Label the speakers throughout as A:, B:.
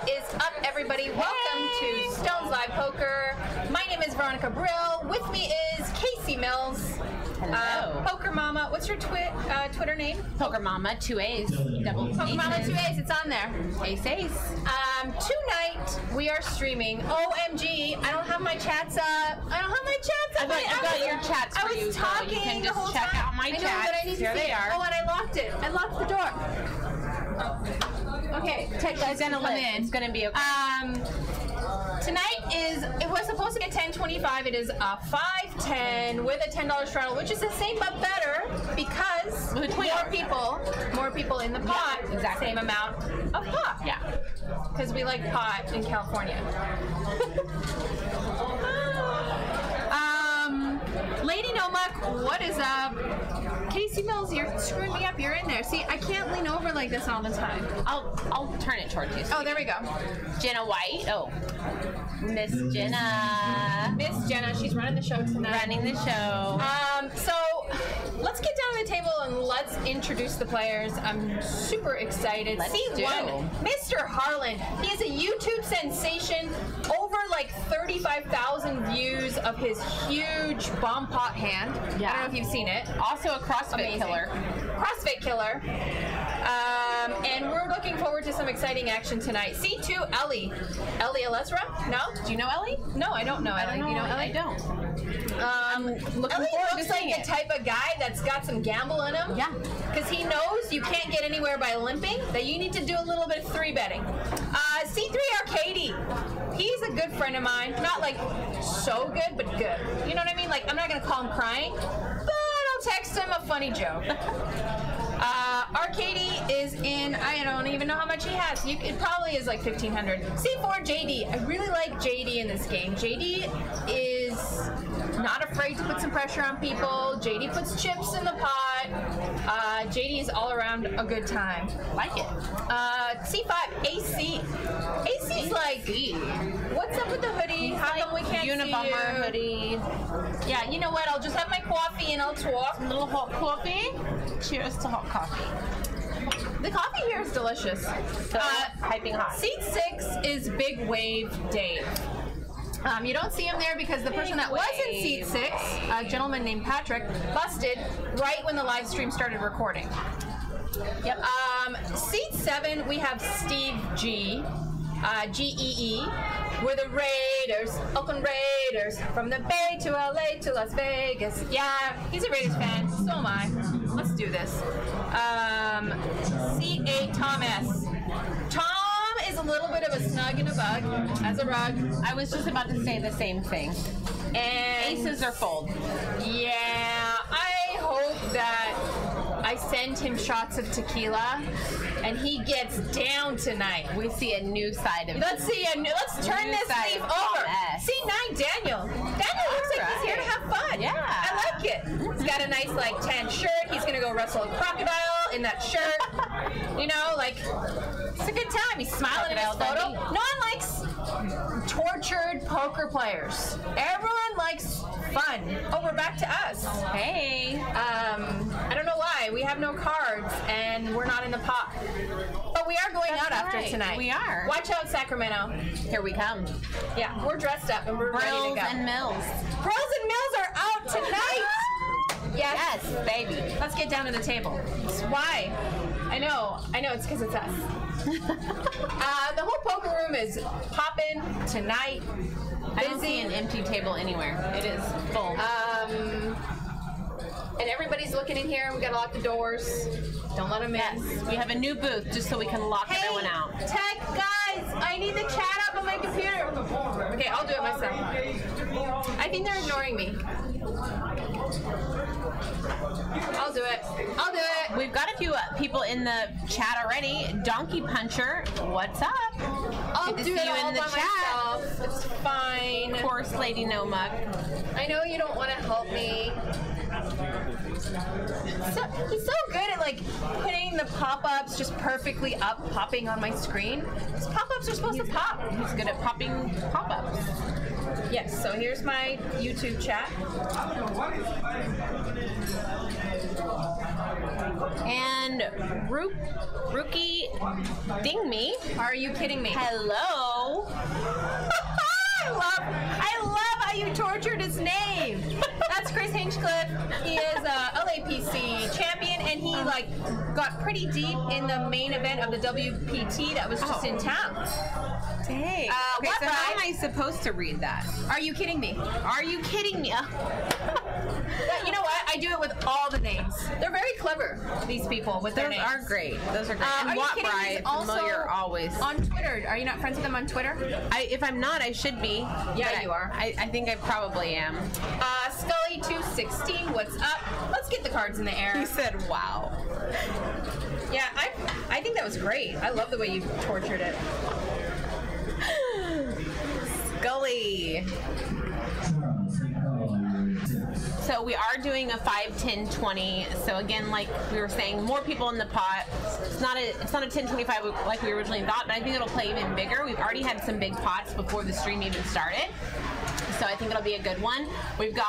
A: Is up, everybody. Welcome to Stone's Live Poker. My name is Veronica Brill. With me is Kasey Mills.
B: Hello.
A: Poker Mama. What's your Twitter name?
B: Poker Mama, 2 A's. Double
A: Poker Mama 2 A's. It's on there.
B: Ace.
A: Tonight we are streaming. OMG! I don't have my chats up.
B: I've got your chats for you, so you can just check out my chats.
A: But I need
B: Here
A: to see
B: they are.
A: Oh, and I locked it. I locked the door. Okay,
B: She's gonna come in. It's gonna be okay.
A: Tonight it was supposed to be a $10.25. It is a $5.10 with a $10 straddle, which is the same but better because more people in the pot.
B: Yeah, exactly.
A: Same amount of pot.
B: Yeah.
A: Because we like pot in California. Lady Nomuck, what is up? Kasey Mills, you're screwing me up. You're in there. See, I can't lean over like this all the time.
B: I'll turn it towards you.
A: Oh, there we go.
B: Jenna White. Oh, Miss Jenna.
A: Miss Jenna, she's running the show tonight.
B: Running the show.
A: So let's get down to the table and let's introduce the players. I'm super excited.
B: Let's
A: C1,
B: do.
A: Mr. Harlan. He is a YouTube sensation. Over like 35,000 views of his huge bomb pot hand.
B: Yeah.
A: I don't know if you've seen it.
B: Also a CrossFit killer.
A: CrossFit killer. And we're looking forward to some exciting action tonight. C2, Ellie. Ellie Alesra? No?
B: Do you know Ellie?
A: No, I don't know Ellie. Do you know Ellie?
B: I don't.
A: Ellie looks like the type of guy that's got some gamble in him.
B: Yeah.
A: Because he knows you can't get anywhere by limping, that you need to do a little bit of 3 betting. C3 Arcady. He's a good friend of mine. Not like so good, but good. You know what I mean? Like, I'm not going to call him crying, but I'll text him a funny joke. Arcady is in, I don't even know how much he has. It probably is like 1,500. C4 JD. I really like JD in this game. JD is not afraid to put some pressure on people. JD puts chips in the pot. JD is all around a good time.
B: Like it.
A: C5 AC. AC's like, what's up with the hoodie? How come we can't see you?
B: Unabomber hoodie.
A: Yeah, you know what? I'll just have my coffee and I'll talk.
B: A little hot coffee. Cheers to hot coffee.
A: The coffee here is delicious.
B: Piping hot.
A: Seat 6 is Big Wave Dave. You don't see him there because the person that was in seat 6, a gentleman named Patrick, busted right when the live stream started recording. Yep. Seat 7, we have Steve G. GEE. We're the Raiders, Oakland Raiders, from the Bay to LA to Las Vegas. Yeah, he's a Raiders fan. So am I. Let's do this. C8 Tom S. Tom is a little bit of a snug and a bug as a rug.
B: I was just about to say the same thing.
A: And
B: aces are fold.
A: Yeah, I hope that I send him shots of tequila and he gets down tonight.
B: We see a new side of it.
A: Let's turn this leaf over. C9 Daniel. Daniel looks like he's here to have fun.
B: Yeah.
A: I like it. He's got a nice like tan shirt. He's gonna go wrestle a crocodile in that shirt. You know, like it's a good time. He's smiling in his photo. No one likes tortured poker players. Everyone likes fun. Oh, we're back to us.
B: Hey.
A: I don't know why. We have no cards and we're not in the pot. But we are going out after tonight.
B: We are.
A: Watch out, Sacramento.
B: Here we come.
A: Yeah, we're dressed up and we're ready to go.
B: Brills and Mills.
A: Brills and Mills are out tonight.
B: Yes, baby.
A: Let's get down to the table. Why? I know. It's because it's us. The whole poker room is popping tonight.
B: I don't see an empty table anywhere. It is full.
A: And everybody's looking in here. We gotta lock the doors. Don't let them in.
B: Yes, we have a new booth just so we can lock everyone out.
A: Tech guys, I need the chat up on my computer. Okay, I'll do it myself. I think they're ignoring me. I'll do it.
B: We've got a few people in the chat already. Donkey Puncher, what's up?
A: I'll
B: Good to
A: do
B: see
A: it
B: you
A: all
B: in the
A: by
B: chat.
A: myself. It's fine.
B: Of course, Lady No Muck.
A: I know you don't want to help me. He's so good at like putting the pop-ups just perfectly up, popping on my screen. These pop-ups are supposed to pop.
B: He's good at popping pop-ups.
A: Yes, so here's my YouTube chat.
B: And Rookie Ding Me.
A: Are you kidding me?
B: Hello.
A: I love how you tortured his name. That's Chris Hinchcliffe. He is a LAPC champion, and he like got pretty deep in the main event of the WPT that was just in town.
B: Dang. Okay, so how am I supposed to read that?
A: Are you kidding me?
B: Are you kidding me?
A: You know what? I do it with all the names. They're very clever, these people, with their
B: Those
A: names.
B: are great. Those are great.
A: Are
B: And
A: you
B: Watt
A: kidding?
B: Bride,
A: He's also
B: familiar always.
A: on Twitter. Are you not friends with him on Twitter?
B: If I'm not, I should be.
A: Yeah,
B: But
A: you are.
B: I think I probably am.
A: Scully216, what's up? Let's get the cards in the air.
B: He said, wow.
A: Yeah, I think that was great. I love the way you tortured it.
B: Scully. So we are doing a 5, 10, 20. So again, like we were saying, more people in the pot. It's not a 10, 25 like we originally thought, but I think it'll play even bigger. We've already had some big pots before the stream even started. So I think it'll be a good one. We've got,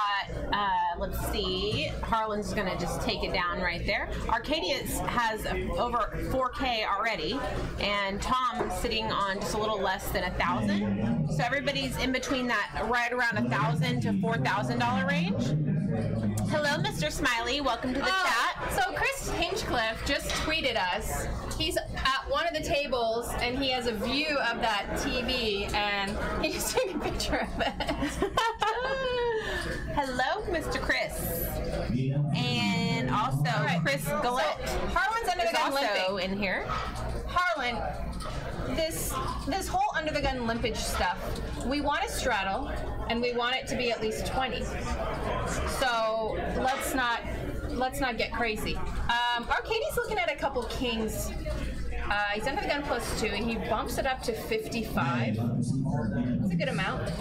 B: let's see, Harlan's gonna just take it down right there. Arcadia has over 4K already, and Tom's sitting on just a little less than 1,000. So everybody's in between that right around $1,000 to $4,000 range. Hello, Mr. Smiley. Welcome to the chat.
A: So Chris Hinchcliffe just tweeted us. He's at one of the tables and he has a view of that TV and he just took a picture of it.
B: Hello, Mr. Chris. And also Chris Gillette.
A: So Harlan's under the gun
B: also
A: limping.
B: in here.
A: Harlan, this whole under the gun limpage stuff, we want to straddle and we want it to be at least 20. So let's not get crazy. Arcadie's looking at a couple kings. He's under the gun +2. He bumps it up to 55. That's a good amount.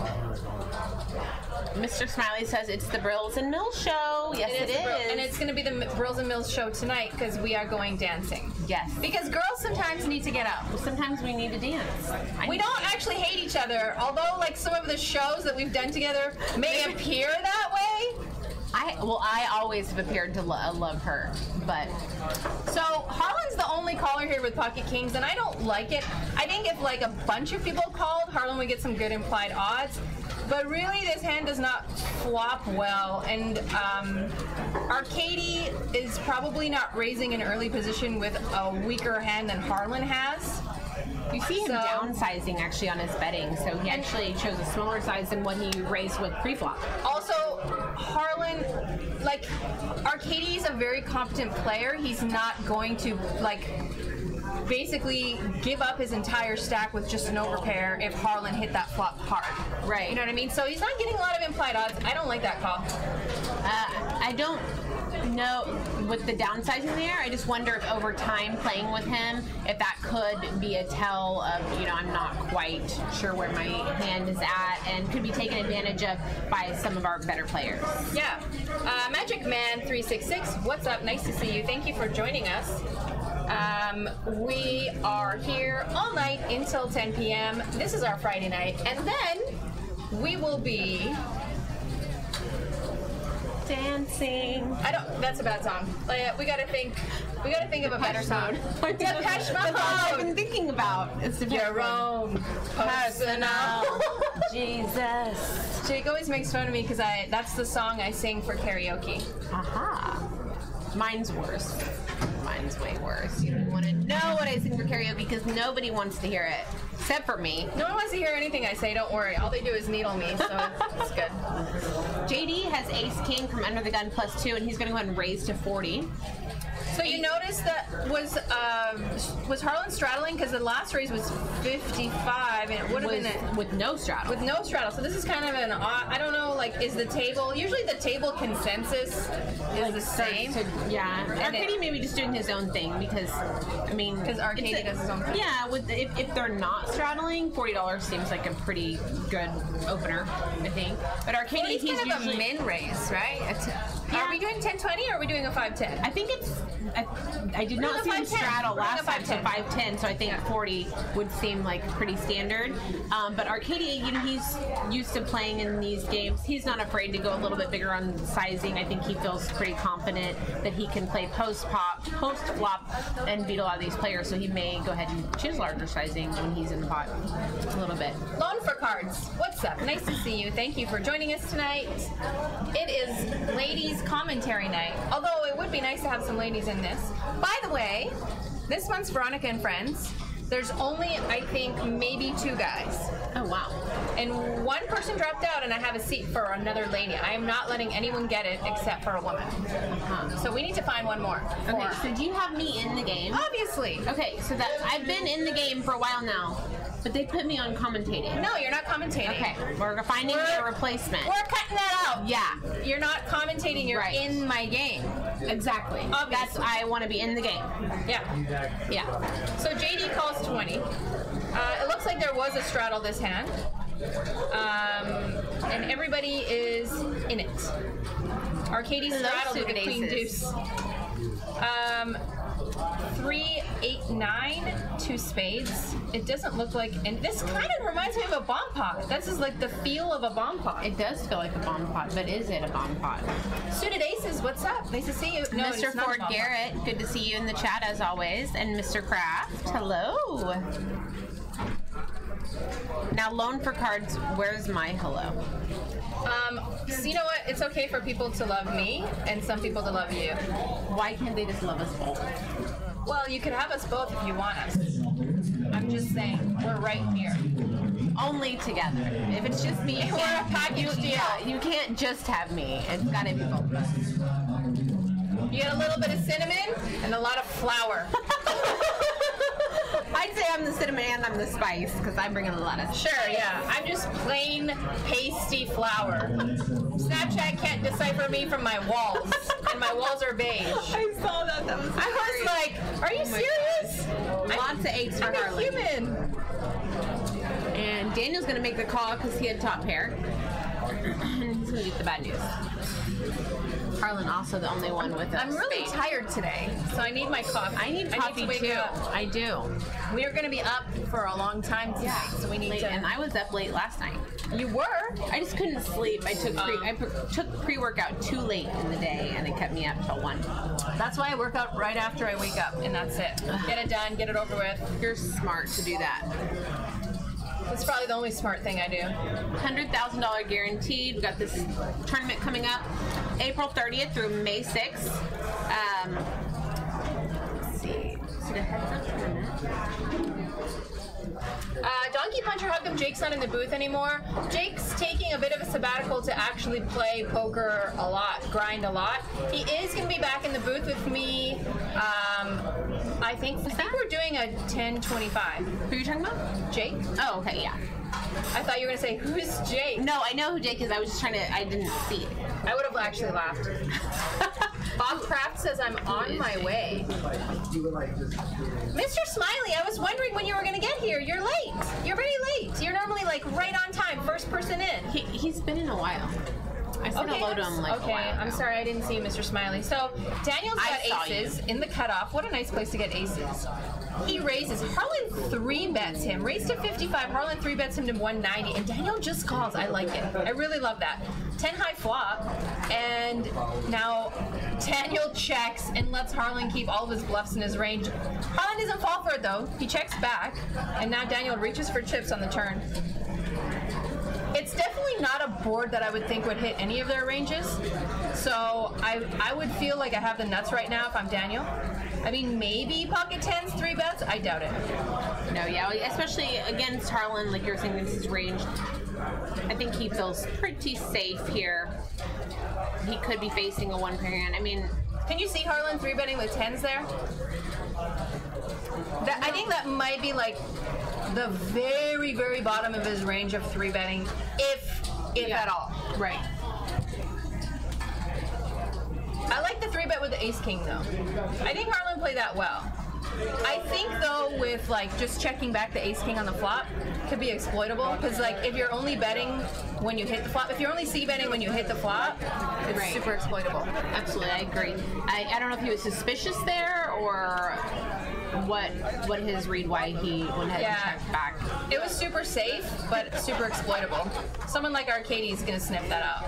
B: Mr. Smiley says it's the Brills and Mills show. Yes, it is.
A: And it's going to be the Brills and Mills show tonight because we are going dancing.
B: Yes.
A: Because girls sometimes need to get up.
B: Sometimes we need to dance.
A: We don't actually hate each other, although like some of the shows that we've done together may appear that way.
B: I always have appeared to love her, but
A: so Harlan's the only caller here with pocket kings, and I don't like it. I think if like a bunch of people called, Harlan would get some good implied odds. But really, this hand does not flop well, and Arcadie is probably not raising an early position with a weaker hand than Harlan has.
B: You see him downsizing actually on his betting, so he actually chose a smaller size than what he raised with pre-flop.
A: Also, Harlan, like, Arcadie's a very competent player. He's not going to, like, basically give up his entire stack with just an overpair if Harlan hit that flop hard.
B: Right.
A: You know what I mean? So he's not getting a lot of implied odds. I don't like that call.
B: I don't know with the downsizing there. I just wonder if over time playing with him, if that could be a tell of, I'm not quite sure where my hand is at and could be taken advantage of by some of our better players.
A: Yeah. Magic Man 366, what's up? Nice to see you. Thank you for joining us. We are here all night until 10 p.m. This is our Friday night, and then we will be
B: dancing.
A: That's a bad song. We gotta think of a better song.
B: Depeche Mode. That's all I've been thinking about. It's
A: your own personal
B: Jesus.
A: Jake always makes fun of me because that's the song I sing for karaoke.
B: Aha. Mine's worse. Mine's way worse. You don't want to know what I sing for karaoke because nobody wants to hear it. Except for me.
A: No one wants to hear anything I say, don't worry. All they do is needle me, so it's good.
B: JD has ace king from under the gun +2, and he's going to go ahead and raise to 40.
A: So you noticed that was Harlan straddling because the last raise was 55 and it would have been
B: with no straddle.
A: With no straddle. So this is kind of an I don't know, like, is the table usually the table consensus is like the same?
B: Yeah. Arcadie maybe just doing his own thing because
A: Arcadie does his own thing.
B: Yeah, if they're not straddling, $40 seems like a pretty good opener, I think. But Arcadie,
A: he's kind of a min raise, right? Are we doing 10-20 or are we doing a 5-10?
B: I think it's. I did not see him straddle last time, so 5-10. So I think 40 would seem like pretty standard. But Arcadia, he's used to playing in these games. He's not afraid to go a little bit bigger on sizing. I think he feels pretty confident that he can play post-pop, post-flop, and beat a lot of these players. So he may go ahead and choose larger sizing when he's in the pot a little bit.
A: Loan for Cards, what's up? Nice to see you. Thank you for joining us tonight. It is ladies' commentary night. Although it would be nice to have some ladies in this. By the way, this month's Veronica and Friends, there's only, I think, maybe 2 guys.
B: Oh, wow.
A: And one person dropped out, and I have a seat for another lady. I am not letting anyone get it except for a woman. So we need to find one more.
B: Okay, so do you have me in the game?
A: Obviously.
B: Okay, so that I've been in the game for a while now, but they put me on commentating.
A: No, you're not commentating.
B: Okay, we're finding a replacement.
A: We're cutting that out.
B: Yeah.
A: You're not commentating, you're in my game.
B: Exactly.
A: Obviously.
B: I want to be in the game.
A: Yeah.
B: Yeah.
A: So JD calls 20. It looks like there was a straddle this hand. And everybody is in it. Arcady straddled with the queen deuce. 3, 8, 9, 2 spades. It doesn't look like, and this kind of reminds me of a bomb pot. This is like the feel of a bomb pot.
B: It does feel like a bomb pot, but is it a bomb pot?
A: Suited aces, what's up? Nice to see you. No,
B: Mr. Ford Garrett, good to see you in the chat as always. And Mr. Kraft, hello. Now, loan for cards, where's my hello?
A: So you know what? It's okay for people to love me and some people to love you.
B: Why can't they just love us both?
A: Well, you could have us both if you want us. I'm just saying, we're right here.
B: Only together. If it's just me,
A: we're a package deal.
B: Yeah, you can't just have me. It's gotta be both of us.
A: You get a little bit of cinnamon and a lot of flour.
B: I'd say I'm the cinnamon and I'm the spice because I'm bringing a lot of
A: Sure, yeah. I'm just plain pasty flour. Snapchat can't decipher me from my walls, and my walls are beige.
B: I saw that. That was
A: I was like, are you serious?
B: Lots of 8s for
A: I'm a
B: Harlan.
A: human.
B: And Daniel's going to make the call because he had top pair. He's going to get the bad news. Harlan also the only one with us.
A: I'm really tired today, so I need my coffee.
B: I need coffee too. I do.
A: We are going to be up for a long time tonight, so we need to.
B: And I was up late last night.
A: You were?
B: I just couldn't sleep. I took pre-workout too late in the day, and it kept me up till 1.
A: That's why I work out right after I wake up, and that's it. Get it done, get it over with.
B: You're smart to do that.
A: It's probably the only smart thing I do.
B: $100,000 guaranteed. We've got this tournament coming up April 30th through May 6th. Let's see. Is it a heads up tournament?
A: Donkey Puncher, how come Jake's not in the booth anymore? Jake's taking a bit of a sabbatical to actually play poker a lot, grind a lot. He is going to be back in the booth with me. I think we're doing a 10-25.
B: Who are you talking about?
A: Jake.
B: Oh, okay, yeah.
A: I thought you were going to say, who's Jake?
B: No, I know who Jake is. I was just trying to, I didn't see it.
A: I would have actually laughed. Bob Kraft says I'm on my way. Mr. Smiley, I was wondering when you were going to get here. You're late. You're very late. You're normally like right on time, first person in.
B: He's been in a while. I said hello to him like a while ago.
A: I'm sorry, I didn't see you, Mr. Smiley. So Daniel's got aces in the cutoff. What a nice place to get aces. He raises. Harlan 3-bets him. Raised to 55. Harlan 3-bets him to 190. And Daniel just calls. I like it. I really love that. 10 high flop. And now Daniel checks and lets Harlan keep all of his bluffs in his range. Harlan doesn't fall for it, though. He checks back. And now Daniel reaches for chips on the turn. It's definitely not a board that I would think would hit any of their ranges. So I would feel like I have the nuts right now if I'm Daniel. I mean, maybe pocket 10s, 3-bets. I doubt it.
B: No, yeah, especially against Harlan, like you were saying, this is range. I think he feels pretty safe here. He could be facing a one-pair hand. I mean,
A: can you see Harlan 3-betting with 10s there? I think that might be like the very, very bottom of his range of 3-betting, if at all.
B: Right.
A: I like the 3-bet with the ace-king, though. I think Harlan played that well. I think, though, with, like, just checking back the ace-king on the flop could be exploitable, because, like, if you're only betting when you hit the flop, if you're only c-betting when you hit the flop, it's super exploitable.
B: Absolutely, I agree. I don't know if he was suspicious there, or what his read, why he went ahead and checked back.
A: It was super safe, but super exploitable. Someone like Arcady is going to sniff that out.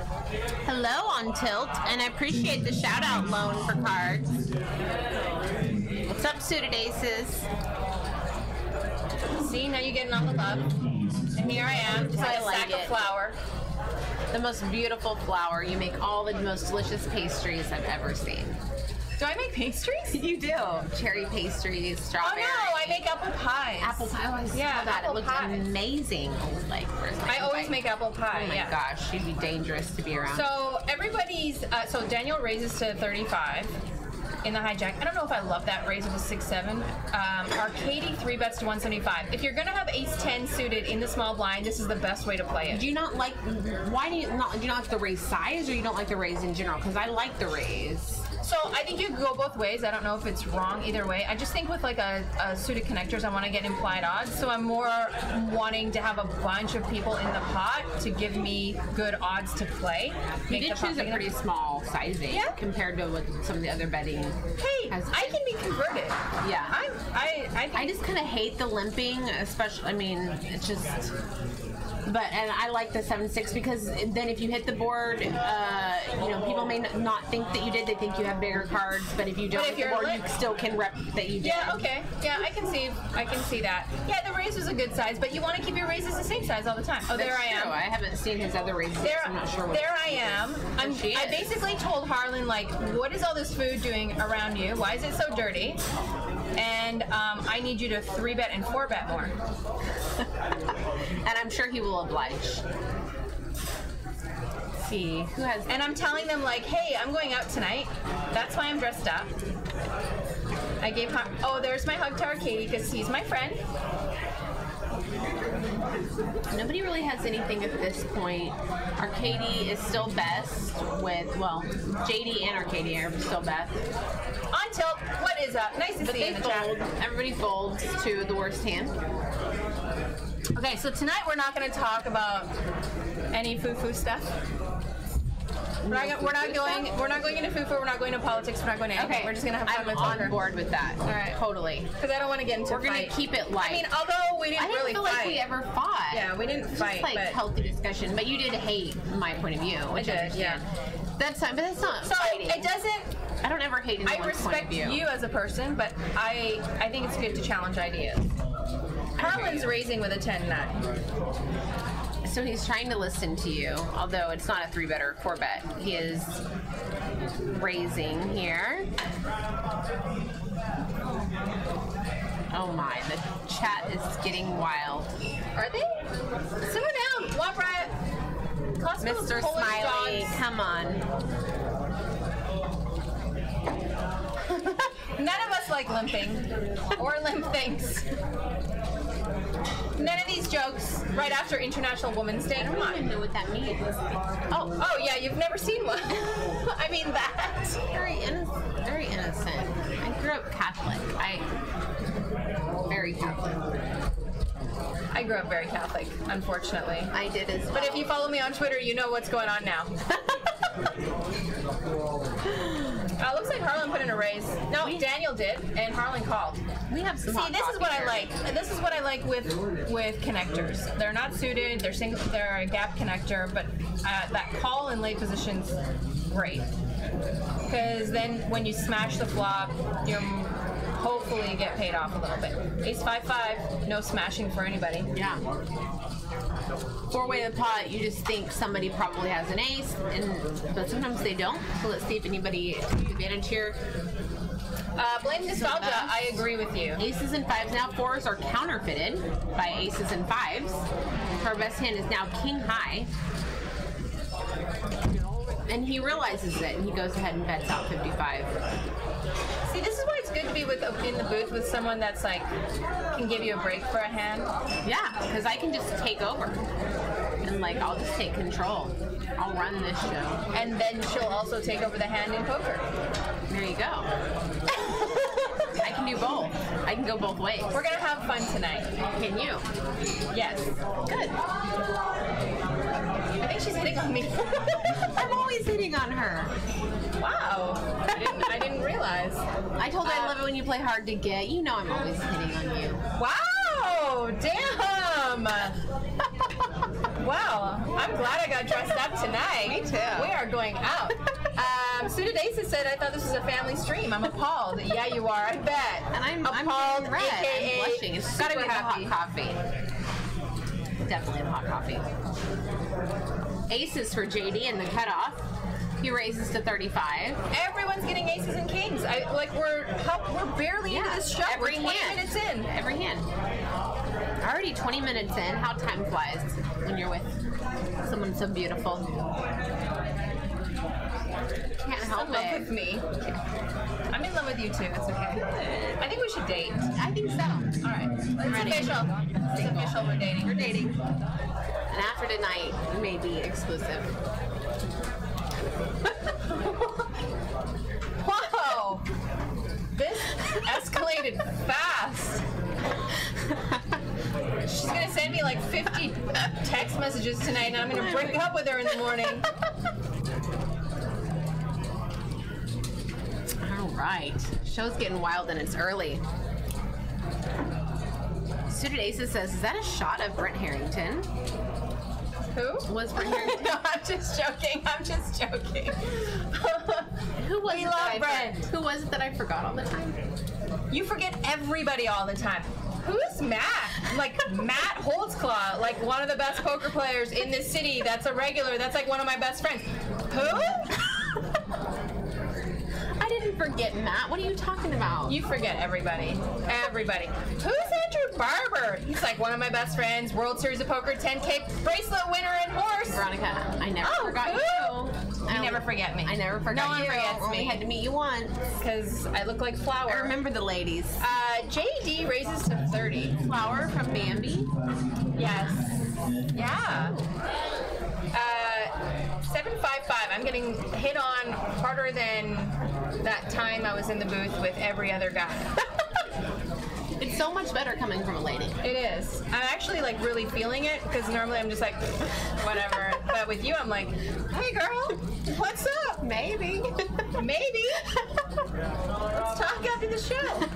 B: Hello on Tilt, and I appreciate the shout-out loan for cards. What's up, Suited Aces?
A: See, now you're getting all the love. And here I am, just like a sack of flour.
B: The most beautiful flour. You make all the most delicious pastries I've ever seen.
A: Do I make pastries?
B: You do. Cherry pastries, strawberry.
A: Oh no, I make apple pies.
B: Apple pie. Oh, I saw that. It looked amazing. Like,
A: I always make apple pie.
B: Oh my gosh, she'd be dangerous to be around.
A: So everybody's. So Daniel raises to 35 in the hijack. I don't know if I love that raise of a 6-7. Our Katie 3-bets to 175. If you're gonna have ace 10 suited in the small blind, this is the best way to play it.
B: Do you not like? Why do you not like the raise size, or you don't like the raise in general? Because I like the raise.
A: So I think you could go both ways. I don't know if it's wrong either way. I just think with like a suited connectors, I want to get implied odds. So I'm more wanting to have a bunch of people in the pot to give me good odds to play.
B: You did choose a pretty small sizing compared to what some of the other betting.
A: Hey, I can be converted.
B: Yeah.
A: I
B: just kind of hate the limping, especially. I mean, it's just. And I like the 7-6 because then if you hit the board, people may not think that you did. They think you have bigger cards, but if you don't hit the board, you still can rep that you did.
A: Yeah, okay. Yeah, I can see that. Yeah, the raise was a good size, but you want to keep your raises the same size all the time. Oh, there I am.
B: I haven't seen his other raises. So I'm not sure what.
A: There I am. I basically told Harlan, like, what is all this food doing around you? Why is it so dirty? And I need you to 3-bet and 4-bet more.
B: And I'm sure he will oblige. Let's see who has.
A: And I'm telling them, like, hey, I'm going out tonight. That's why I'm dressed up. I gave her. Oh, there's my hug to our Katie because he's my friend.
B: Nobody really has anything at this point. Our Katie is still best with, JD and our Katie are still best.
A: On tilt, what is up? Nice to see you in the chat.
B: Everybody folds to the worst hand.
A: Okay, so tonight we're not going to talk about any foo-foo stuff. We're not going into foo-foo. We're not going to politics. We're not going to anything.
B: Okay,
A: we're just going to have fun with
B: I'm on board with that.
A: All right,
B: totally.
A: Because I don't want to get into.
B: We're going to keep it light.
A: I mean, although we didn't really
B: feel
A: fight.
B: like we ever fought.
A: Yeah, we didn't fight.
B: Just like healthy discussion, but you did hate my point of view. Which I did. Yeah. That's fine, but that's not fighting.
A: It doesn't.
B: I don't ever hate anyone's point of view.
A: I respect you as a person, but I think it's good to challenge ideas. Harlan's raising with a 10-9.
B: So he's trying to listen to you, although it's not a 3-bet or 4-bet. He is raising here. Oh my, the chat is getting wild.
A: Are they? Simmer down. Walk right.
B: Mr. Smiley, come on.
A: None of us like limping or limp things. None of these jokes right after International Women's Day.
B: I don't even know what that means.
A: Oh yeah, you've never seen one. I mean that.
B: Very innocent. I grew up Catholic. Very Catholic.
A: I grew up very Catholic, unfortunately.
B: I did as well.
A: But if you follow me on Twitter, you know what's going on now. Looks like Harlan put in a raise. No, Daniel did, and Harlan called.
B: We have some.
A: See, this is what I like. This is what I like with connectors. They're not suited. They're single. They're a gap connector, but that call in late position's great. Because then when you smash the flop, you hopefully get paid off a little bit. Ace 5-5, no smashing for anybody.
B: Yeah. 4-way of the pot, you just think somebody probably has an ace, but sometimes they don't. So let's see if anybody takes advantage here.
A: Blame nostalgia. I agree with you.
B: Aces and 5s now. 4s are counterfeited by aces and 5s. Our best hand is now king high. And he realizes it, and he goes ahead and bets out 55.
A: See, this is why it's good to be in the booth with someone that's like can give you a break for a hand.
B: Yeah, because I can just take over, and like I'll just take control. I'll run this show,
A: and then she'll also take over the hand in poker.
B: There you go. I can do both. I can go both ways.
A: We're gonna have fun tonight.
B: Can you?
A: Yes.
B: Good.
A: I think she's hitting on me.
B: I'm always hitting on her.
A: Wow. I didn't realize.
B: I told her I love it when you play hard to get. You know I'm always hitting on you.
A: Wow. Damn. Wow. I'm glad I got dressed up tonight.
B: Me too.
A: We are going out. Suited Aces said, I thought this was a family stream. I'm appalled. Yeah, you are. I bet.
B: And I'm
A: appalled,
B: red.
A: AKA
B: I'm blushing. It's gotta be the hot coffee. Definitely the hot coffee. Aces for JD in the cutoff. He raises to 35.
A: Everyone's getting aces and kings. We're barely into this show.
B: Every
A: We're 20
B: hand.
A: minutes in.
B: Every hand. Already 20 minutes in. How time flies when you're with someone so beautiful. Can't help
A: in love
B: it.
A: with me. I'm in love with you too. It's okay. I think we should date.
B: I think so.
A: All right. It's official. It's official. We're dating.
B: We're dating. And after tonight, we may be exclusive.
A: Whoa! This escalated fast. She's gonna send me like 50 text messages tonight, and I'm gonna break up with her in the morning.
B: All right. Show's getting wild and it's early. Suited Aces says, is that a shot of Brent Harrington?
A: Who?
B: Was Brent Harrington?
A: No, I'm just joking. I'm just joking.
B: Who was
A: We
B: it
A: love
B: that I
A: Brent.
B: Who was it that I forgot all the time?
A: You forget everybody all the time. Who's Matt? Like Matt Holtzclaw, like one of the best poker players in this city. That's a regular. That's like one of my best friends. Who?
B: I didn't forget Matt. What are you talking about?
A: You forget everybody. Everybody. Who's Andrew Barber? He's like one of my best friends. World Series of Poker 10K bracelet winner and horse.
B: Veronica, I never forgot you.
A: You never forget me.
B: I never forgot
A: No one
B: you.
A: forgets
B: Only
A: me.
B: had to meet you once.
A: Because I look like Flower.
B: I remember the ladies.
A: JD raises to 30.
B: Flower from Bambi.
A: Yes. Yeah. 755. I'm getting hit on harder than that time I was in the booth with every other guy.
B: It's so much better coming from a lady.
A: It is. I'm actually like really feeling it because normally I'm just like, whatever. But with you, I'm like, hey girl, what's up?
B: Maybe.
A: Maybe. Let's talk after the show.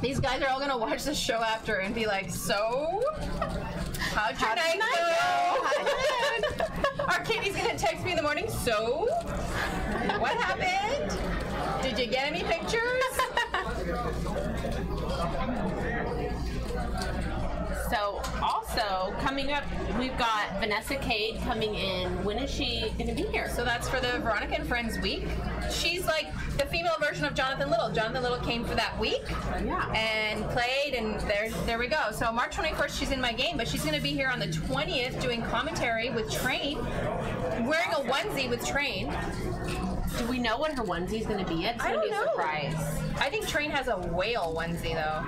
A: These guys are all gonna watch the show after and be like, so? How'd your night go? Our Katie's gonna text me in the morning, so? What happened? Did you get any pictures?
B: So, also, coming up, we've got Vanessa Cade coming in. When is she going to be here?
A: So that's for the Veronica and Friends week. She's like the female version of Jonathan Little. Jonathan Little came for that week and played, and there we go. So March 21st, she's in my game, but she's going to be here on the 20th doing commentary with Train, wearing a onesie with Train.
B: Do we know what her onesie is going to be yet? It's going to be a surprise.
A: I think Train has a whale onesie, though,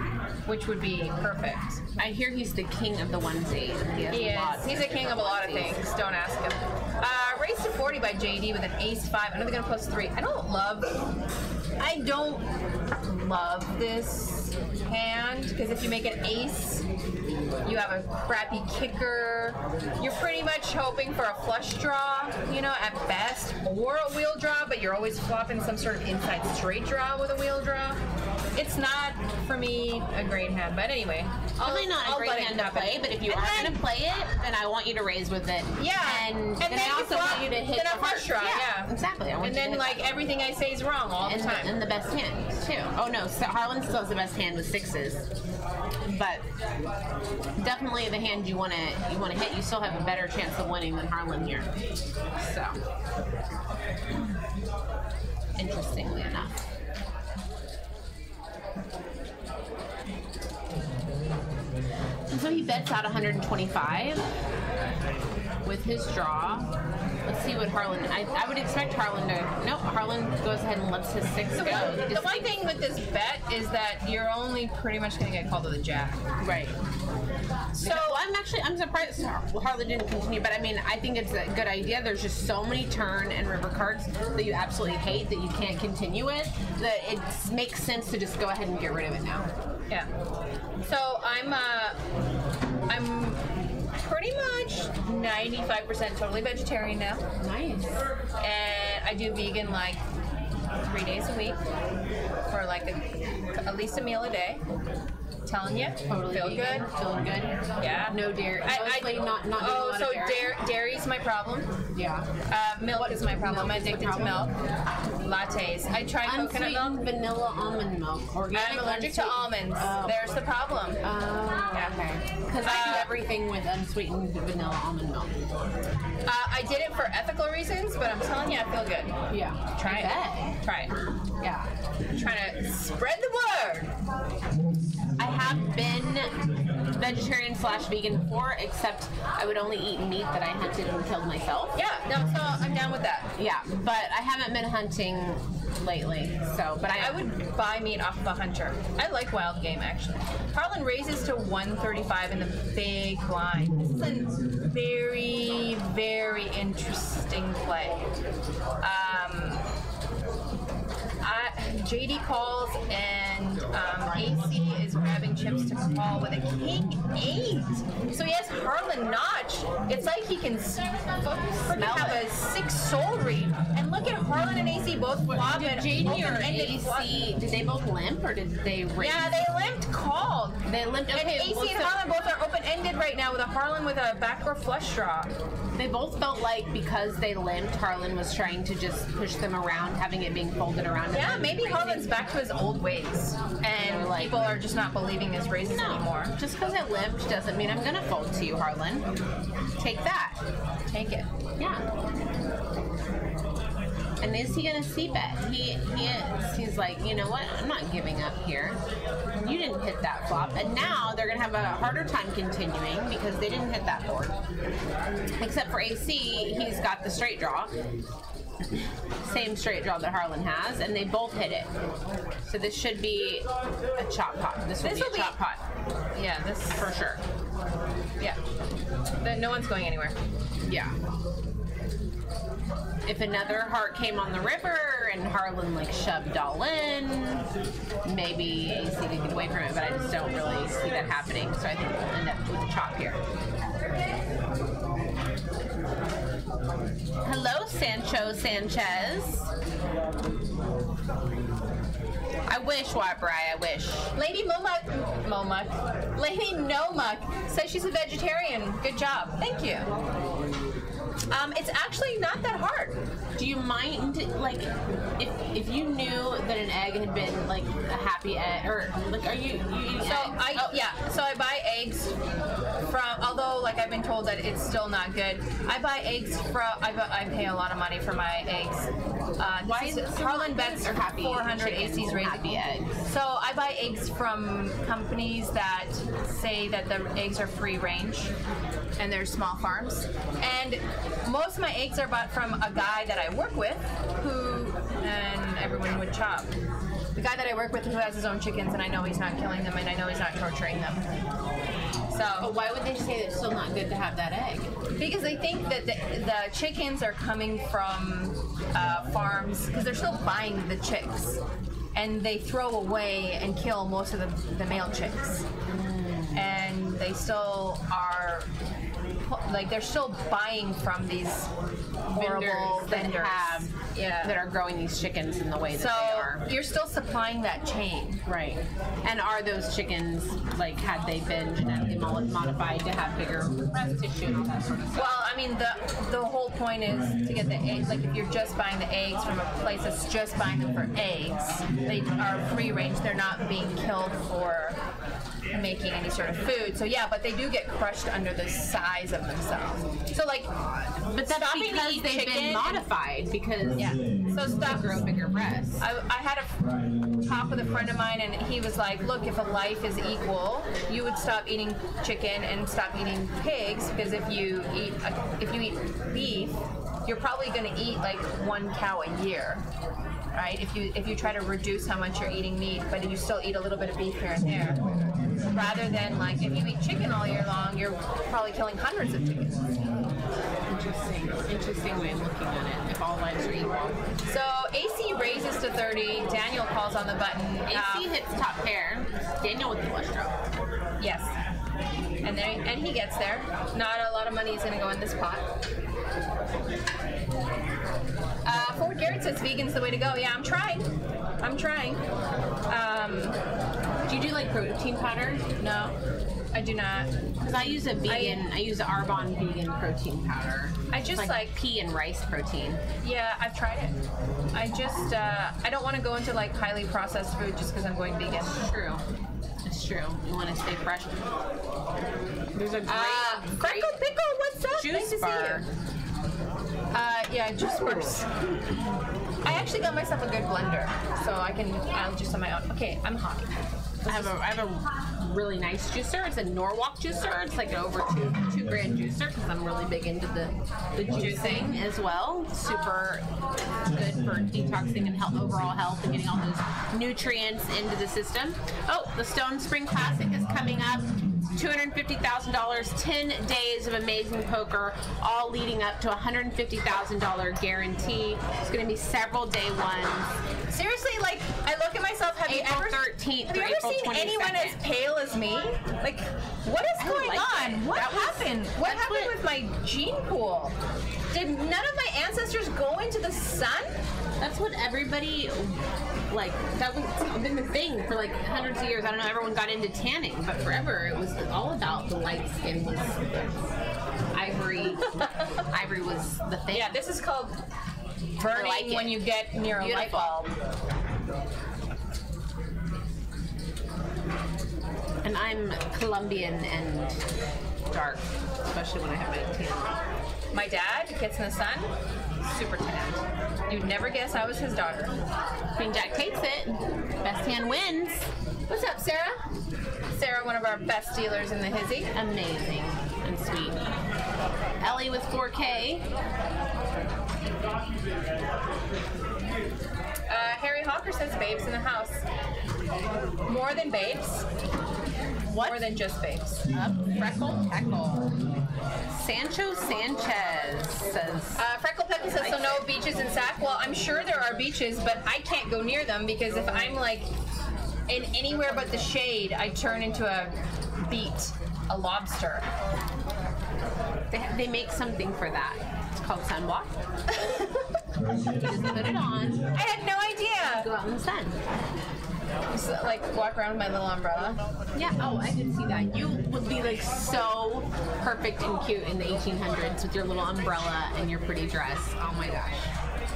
A: which would be perfect.
B: I hear he's the king of the onesie.
A: He is. He's a king of a lot of things. Don't ask him. Raised to 40 by JD with an ace-5. I know they're going to plus 3. I don't love this hand because if you make an ace, you have a crappy kicker. You're pretty much hoping for a flush draw, at best, or a wheel draw, but you're always flopping some sort of inside straight draw with a wheel draw. It's not, for me, a great hand. But anyway,
B: Probably not a great hand to play, but if you are going to play it, then I want you to raise with it.
A: Yeah.
B: And then
A: then
B: I also want you to hit
A: a
B: the
A: flush draw, yeah.
B: Exactly. I want
A: And
B: you to
A: then,
B: hit
A: like,
B: that.
A: everything I say is wrong all the time.
B: And the best hand, too. Oh, no. So Harlan still has the best hand with 6s. But definitely the hand you want to hit, you still have a better chance of winning than Harlan here. So, interestingly enough. And so he bets out 125 with his draw. Let's see what Harlan. I would expect Harlan to. Nope, Harlan goes ahead and lets his 6 go.
A: The one thing with this bet is that you're only pretty much going to get called to the jack.
B: Right. So I'm surprised Harlan didn't continue, but I mean, I think it's a good idea. There's just so many turn and river cards that you absolutely hate that you can't continue with, that it makes sense to just go ahead and get rid of it now.
A: Yeah. So I'm pretty much 95% totally vegetarian now.
B: Nice.
A: And I do vegan like 3 days a week for like at least a meal a day. Telling you,
B: Totally
A: feel
B: vegan,
A: good,
B: feeling good.
A: Yeah.
B: No dairy. Mostly not doing a lot of dairy.
A: Dairy's my problem.
B: Yeah.
A: milk is my problem. I'm addicted to milk. Lattes. I tried coconut milk.
B: Unsweetened vanilla almond milk.
A: I'm allergic to almonds. There's the problem.
B: Okay. Because I do everything with unsweetened vanilla almond milk.
A: I did it for ethical reasons, but I'm telling you, I feel good.
B: Yeah.
A: Try it. Try it.
B: Yeah.
A: I'm trying to spread the word.
B: I have been vegetarian/vegan before, except I would only eat meat that I hunted and killed myself.
A: Yeah, no, so I'm down with that.
B: Yeah, but I haven't been hunting lately, so, but
A: I would buy meat off of a hunter. I like wild game, actually. Harlan raises to 135 in the big blind. This is a very, very interesting play. JD calls and AC is grabbing chips to call with a king 8. So he has Harlan notch. It's like he can freaking have a 6 soul read. And look at Harlan and AC both flop.
B: Did JD or AC, did they both limp or did they raise?
A: Yeah, they limped called.
B: They limped. Okay,
A: and AC and Harlan both are open-ended right now with a Harlan with a backdoor flush draw.
B: They both felt like because they limped, Harlan was trying to just push them around, having it being folded around.
A: Yeah, maybe Harlan's back to his old ways, and like, people are just not believing his raises anymore.
B: Just because it limped doesn't mean I'm gonna fold to you, Harlan. Take that.
A: Take it.
B: Yeah. And is he gonna c-bet? He is. He's like, you know what? I'm not giving up here. You didn't hit that flop, and now they're gonna have a harder time continuing because they didn't hit that board. Except for AC, he's got the straight draw. Same straight draw that Harlan has, and they both hit it. So this should be a chop pot. This will be a chop pot.
A: Yeah, this
B: for sure.
A: Yeah. No one's going anywhere.
B: Yeah. If another heart came on the river and Harlan like shoved all in, maybe AC could get away from it, but I just don't really see that happening. So I think we'll end up with a chop here. Hello, Sancho Sanchez. I wish, White Bri, I wish.
A: Lady Lady Nomuck says she's a vegetarian. Good job. Thank you. It's actually not that hard.
B: Do you mind, like, if you knew that an egg had been like a happy egg, or like, are you eating eggs?
A: So I buy eggs from. Although, like, I've been told that it's still not good. I buy eggs from. I pay a lot of money for my eggs.
B: Why is it
A: Harlan bets
B: are happy
A: 400 AC's raising
B: happy eggs?
A: So I buy eggs from companies that say that the eggs are free range, and they're small farms. And most of my eggs are bought from a guy that I work with, and everyone would chop. The guy that I work with who has his own chickens, and I know he's not killing them, and I know he's not torturing them. So,
B: but why would they say it's still not good to have that egg?
A: Because they think that the chickens are coming from farms, because they're still buying the chicks, and they throw away and kill most of the male chicks, and they still are. Like, they're still buying from these horrible vendors
B: that are growing these chickens in the way that they are.
A: You're still supplying that chain.
B: Right. And are those chickens, like, had they been genetically modified to have bigger breast tissue and all that sort of stuff?
A: Well, I mean, the whole point is to get the eggs. Like, if you're just buying the eggs from a place that's just buying them for eggs, they are free range. They're not being killed for making any sort of food. So yeah, but they do get crushed under the size of themselves. So like,
B: but that's because they've been modified because
A: so stop
B: to grow bigger breasts.
A: I had a talk with a friend of mine, and he was like, look, if a life is equal, you would stop eating chicken and stop eating pigs, because if you eat beef, you're probably going to eat like 1 cow a year. Right? If you try to reduce how much you're eating meat, but you still eat a little bit of beef here and there, rather than like if you eat chicken all year long, you're probably killing hundreds of chickens.
B: Interesting way of looking at it. If all lives are equal.
A: So AC raises to 30. Daniel calls on the button.
B: AC hits top pair. Daniel with the flush draw.
A: Yes. And he gets there. Not a lot of money is going to go in this pot. Fort Garrett says vegan's the way to go. Yeah, I'm trying.
B: Do you do like protein powder?
A: No. I do not.
B: Because I use a vegan, I use the Arbonne vegan protein powder.
A: I just
B: it's like pea and rice protein.
A: Yeah, I've tried it. I just, I don't want to go into like highly processed food just because I'm going vegan.
B: It's true. It's true. You want to stay fresh. There's a great
A: Freckle Pickle, what's up?
B: juice
A: Nice to
B: bar.
A: see you. Yeah, juice bars. I actually got myself a good blender, so I'll juice on my own. Okay, I'm hot.
B: I have a really nice juicer. It's a Norwalk juicer. It's like over two grand juicer because I'm really big into the juicing as well. Super good for detoxing and overall health and getting all those nutrients into the system. Oh, the Stone Spring Classic is coming up. $250,000, 10 days of amazing poker, all leading up to a $150,000 guarantee. It's going to be several day ones.
A: Seriously, like, I look at myself, have you ever
B: 13th
A: have you ever
B: April
A: seen
B: 22nd.
A: anyone as pale as me? Like, what is going on? What happened? What happened with my gene pool? Did none of my ancestors go into the sun?
B: That's what everybody, like, that was been the thing for like hundreds of years. I don't know, everyone got into tanning, but forever it was all about the light skin. Was ivory. Ivory was the thing.
A: Yeah, this is called burning when you get near a light bulb.
B: And I'm Colombian and dark, especially when I have my tan.
A: My dad gets in the sun, super tanned. You'd never guess I was his daughter.
B: Queen Jack takes it. Best tan wins.
A: What's up, Sarah? Sarah, one of our best dealers in the hizzy.
B: Amazing and sweet. Ellie with 4K.
A: Harry Hawker says babes in the house. More than babes.
B: What?
A: More than just babes.
B: Freckle Peckle. Sancho Sanchez says.
A: Freckle Peckle says, so no beaches in Sac? Well, I'm sure there are beaches, but I can't go near them because if I'm like in anywhere but the shade, I turn into a lobster.
B: They make something for that. It's called sunblock. You just put it on.
A: I had no idea.
B: Go out in the sun.
A: Just, like walk around with my little umbrella.
B: Yeah. Oh, I did see that. You would be like so perfect and cute in the 1800s with your little umbrella and your pretty dress. Oh my gosh,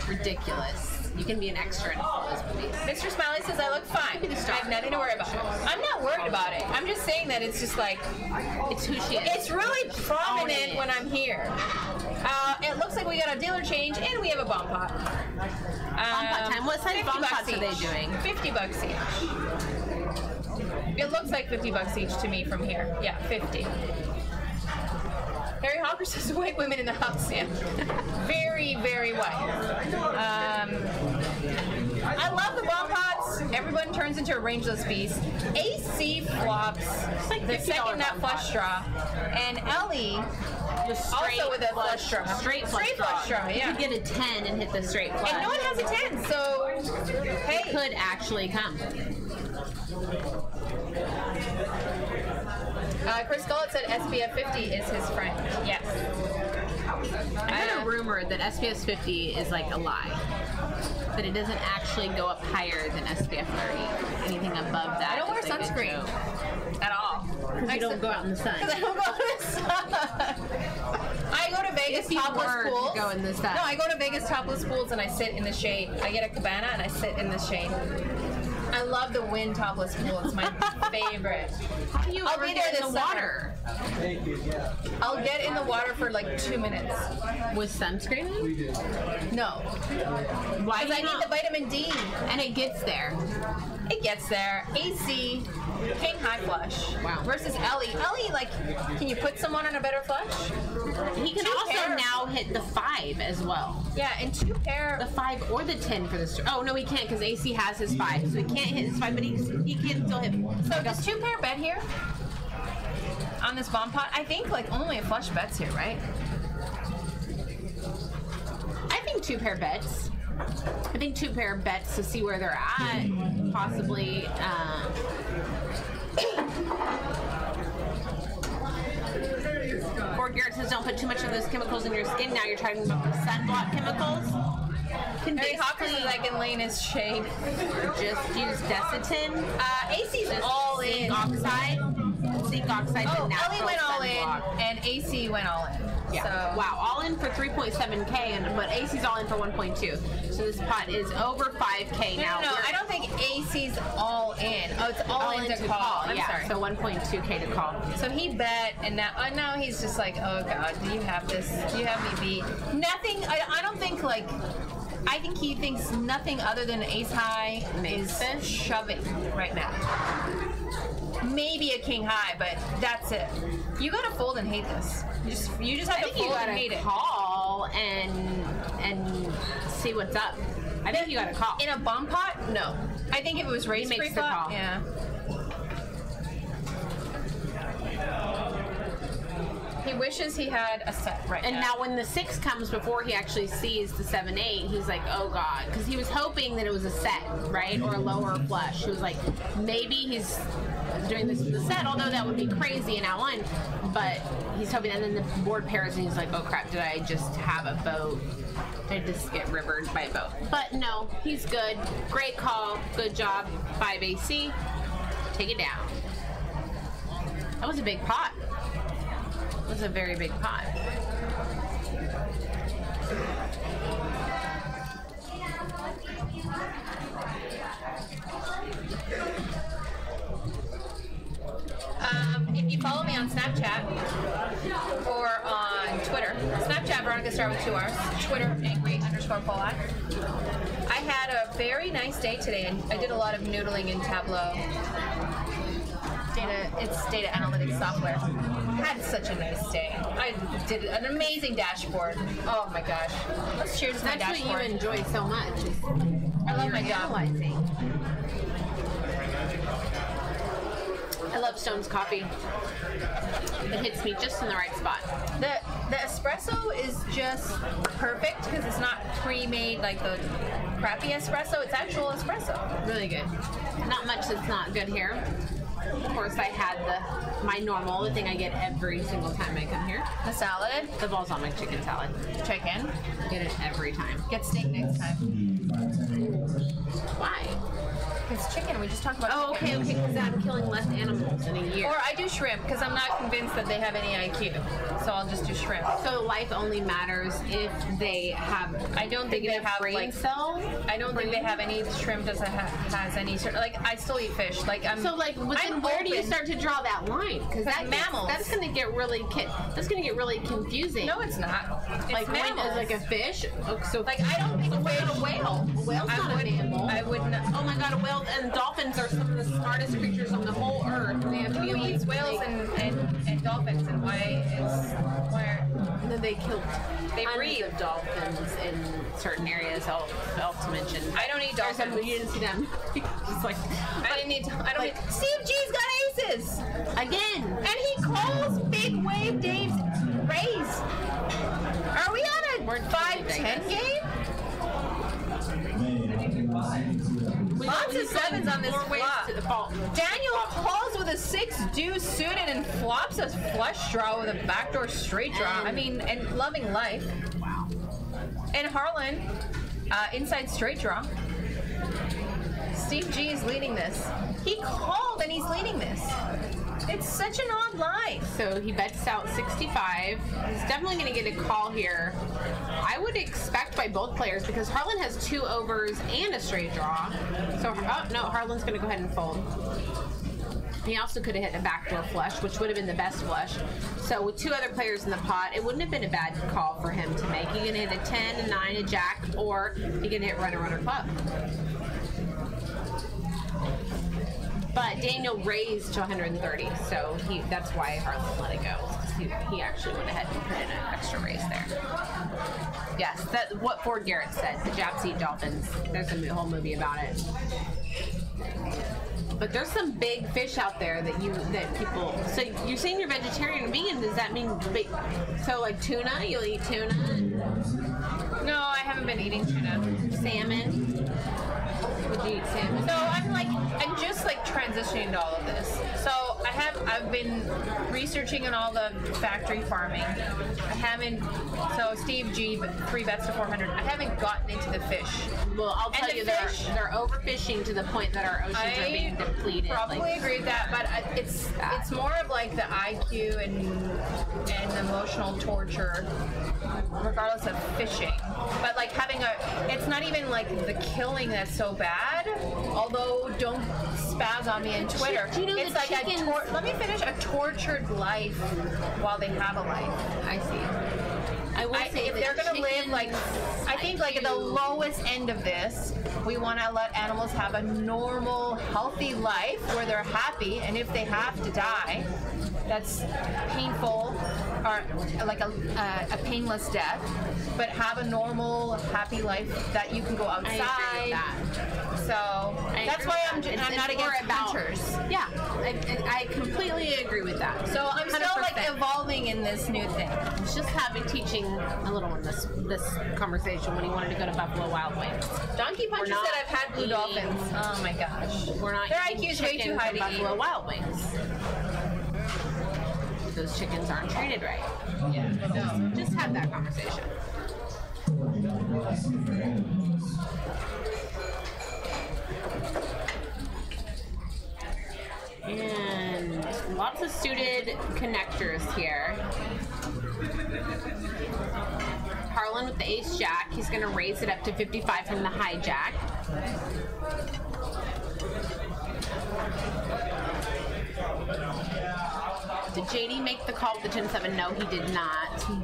B: ridiculous. You can be an extra in all those movies.
A: Mr. Smiley says I look fine. I have nothing to worry about. I'm not worried about it. I'm just saying that it's just like
B: it's who she is.
A: It's really prominent when I'm here. It looks like we got a dealer change and we have a bomb pot.
B: Bomb pot time. What size bomb pots are they doing?
A: $50 each. It looks like $50 each to me from here. Yeah, 50. Harry Hawker says white women in the house. Yeah, very, very white. I love the bomb pots. Everyone turns into a rangeless beast. AC flops
B: like
A: the second that flush draw, and Ellie also with a flush draw.
B: Straight flush draw.
A: Yeah.
B: You could get a 10 and hit the straight flush.
A: And no one has a 10, so hey,
B: it could actually come.
A: Chris Gullett said SPF 50 is his friend. Yes.
B: I heard a rumor that SPF 50 is like a lie. That it doesn't actually go up higher than SPF 30. Anything above that.
A: I don't wear sunscreen at all.
B: Because you don't go out in the sun.
A: Because I don't go in the sun. I go to Vegas topless pools.
B: Go in the sun.
A: No, I go to Vegas topless pools and I sit in the shade. I get a cabana and I sit in the shade. I love the wind topless pool. It's my favorite.
B: How do you
A: I'll be there
B: in the water?
A: I'll get in the water for like 2 minutes.
B: With sunscreen?
A: No.
B: Why?
A: Because I need the vitamin D.
B: And it gets there.
A: It gets there. AC, king high flush.
B: Wow.
A: Versus Ellie. Ellie, like, can you put someone on a better flush?
B: He can also now hit the 5 as well.
A: Yeah, and 2 pair.
B: The 5 or the 10 for this. Oh, no, he can't because AC has his 5. So he can't hit his 5, but he can still hit.
A: So does 2 pair bet here? On this bomb pot? I think, like, only a flush bets here, right?
B: I think 2 pair bets. I think 2 pair bets to see where they're at. Possibly. Or Garrett says don't put too much of those chemicals in your skin. Now you're talking about the sunblock chemicals.
A: Harry Hawker says I can lay in his shade.
B: Just use Desitin.
A: AC's all in.
B: Zinc oxide. zinc oxide.
A: Oh, Ellie went all in, and AC went all in.
B: Yeah.
A: So.
B: Wow, all in for 3.7K, but AC's all in for 1.2. So this pot is over 5K now.
A: No, I don't think AC's all in. Oh, it's all in to call. I'm sorry.
B: So 1.2K to call.
A: So he bet, and now he's just like, oh God, do you have this? Do you have me beat? Nothing. I don't think like. I think he thinks nothing other than ace high is shoving right now. Maybe a king high, but that's it. You gotta fold and hate this. You just have to fold and hate it.
B: Call and see what's up. I think you gotta call.
A: In a bomb pot? No. I think if it was raise free flop, yeah. He wishes he had a set right now.
B: And now when the 6 comes before he actually sees the 7-8, he's like, oh God. Because he was hoping that it was a set, right? Or a lower flush. He was like, maybe he's doing this with the set, although that would be crazy in outline. But he's hoping, and then the board pairs, and he's like, oh crap, did I just have a boat? Did I just get rivered by a boat? But no, he's good. Great call. Good job. 5 AC. Take it down. That was a big pot. It was a very big pot.
A: If you follow me on Snapchat or on Twitter, Snapchat Veronica Star with 2 R's, Twitter angry_Polak. I had a very nice day today, and I did a lot of noodling in Tableau. It's data analytics software. Had such a nice day. I did an amazing dashboard. Oh my gosh. Let's cheers to my dashboard.
B: That's what you enjoy so much.
A: I love my job.
B: Analyzing. I love Stone's coffee. It hits me just in the right spot.
A: The espresso is just perfect because it's not pre-made like the crappy espresso. It's actual espresso.
B: Really good. Not much that's not good here. Of course, I had my normal, the thing I get every single time I come here.
A: The salad.
B: The balsamic chicken salad.
A: Chicken.
B: Get it every time.
A: Get steak next time.
B: Why?
A: It's chicken. We just talked about
B: chicken. Okay, because I'm killing less animals in a year.
A: Or I do shrimp because I'm not convinced that they have any IQ. So I'll just do shrimp.
B: So life only matters if they have.
A: I don't think they have
B: brain cells.
A: I don't think they have any shrimp doesn't has any sort. Like I still eat fish. Like
B: So like, where do you start to draw that line? Because
A: mammals.
B: That's going to get really. That's going to get really confusing.
A: No, it's not. It's
B: like
A: mammals.
B: Like a fish. So
A: like I don't think a whale.
B: A whale's not a mammal.
A: I would not.
B: Oh my God, a whale and dolphins are some of the smartest creatures on the whole earth. They have to be able
A: eats whales and dolphins, and why
B: and then they kill
A: breed
B: of dolphins in certain areas. I'll to mention.
A: I don't eat dolphins.
B: You didn't see them. It's like
A: I didn't need. I don't. Steve G's got aces
B: again,
A: and he calls Big Wave Dave's raise. Are we on a 5-10 game? Lots of sevens on this flop. Daniel calls with a 6 deuce suited and flops a flush draw with a backdoor straight draw. I mean, and loving life.
B: Wow.
A: And Harlan, inside straight draw. Steve G is leading this. He called and he's leading this. It's such an odd line.
B: So he bets out 65. He's definitely going to get a call here. I would expect by both players because Harlan has 2 overs and a straight draw. So, no, Harlan's going to go ahead and fold. He also could have hit a backdoor flush, which would have been the best flush. So with 2 other players in the pot, it wouldn't have been a bad call for him to make. He can hit a 10, a 9, a jack, or he can hit runner, club. But Daniel raised to 130, so that's why Harlan let it go. He actually went ahead and put in an extra raise there. Yes, that's what Ford Garrett said. The Japs eat dolphins. There's a whole movie about it. But there's some big fish out there that people. So you're saying you're vegetarian and vegan? Does that mean big? So like tuna? You'll eat tuna?
A: No, I haven't been eating tuna.
B: Salmon? Would you eat salmon?
A: So I'm just like transitioning to all of this. So I've been researching on all the factory farming. So Steve G, but 3 bets to 400. I haven't gotten into the fish.
B: Well, I'll tell you, they're overfishing to the point that our oceans are being depleted.
A: Probably agree with that, but it's more of like the IQ and emotional torture, regardless of fishing. But like it's not even like the killing that's so bad. Although, don't spaz on me on Twitter.
B: Do you know
A: it's like let me finish, a tortured life while they have a life.
B: I see. I will say
A: if they're going to live I think like at the lowest end of this, we want to let animals have a normal, healthy life where they're happy, and if they have to die, that's painful, or like a painless death, but have a normal, happy life that you can go outside.
B: I agree with that.
A: So that's why I'm not against hunters.
B: Yeah, I completely agree with that.
A: So I'm 100%. Still like evolving in this new thing.
B: I was just teaching a little one this conversation when he wanted to go to Buffalo Wild Wings.
A: Donkey Puncher said I've had blue dolphins. Oh my gosh.
B: We're not.
A: Their IQ is way too high to
B: Buffalo
A: eat.
B: Wild Wings. Those chickens aren't treated right.
A: Yeah. No.
B: Just had that conversation. And lots of suited connectors here. Harlan with the ace jack. He's going to raise it up to 55 from the hijack. Did JD make the call with the 10-7? No, he did not. He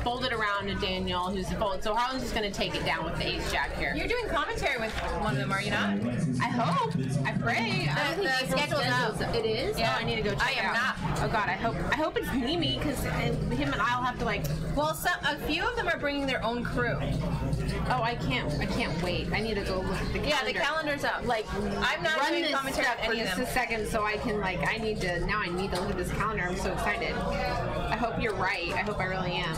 B: folded around to Daniel, who's a fold. So Harlan's just going to take it down with the ace jack here.
A: You're doing commentary with one of them, are you not?
B: I hope. I pray.
A: The schedule's out.
B: It is?
A: Yeah.
B: Oh, I need to go check it out.
A: I am not.
B: Oh God, I hope it's Mimi, because him and I'll have to like.
A: Well, a few of them are bringing their own crew.
B: Oh, I can't wait. I need to go look at the calendar.
A: Yeah, the calendar's up.
B: Like,
A: I'm not
B: run
A: doing
B: this
A: commentary
B: stuff
A: on
B: for
A: any of
B: just
A: them.
B: a second, so I can I need to look at this calendar. I'm so excited. I hope you're right. I hope I really am.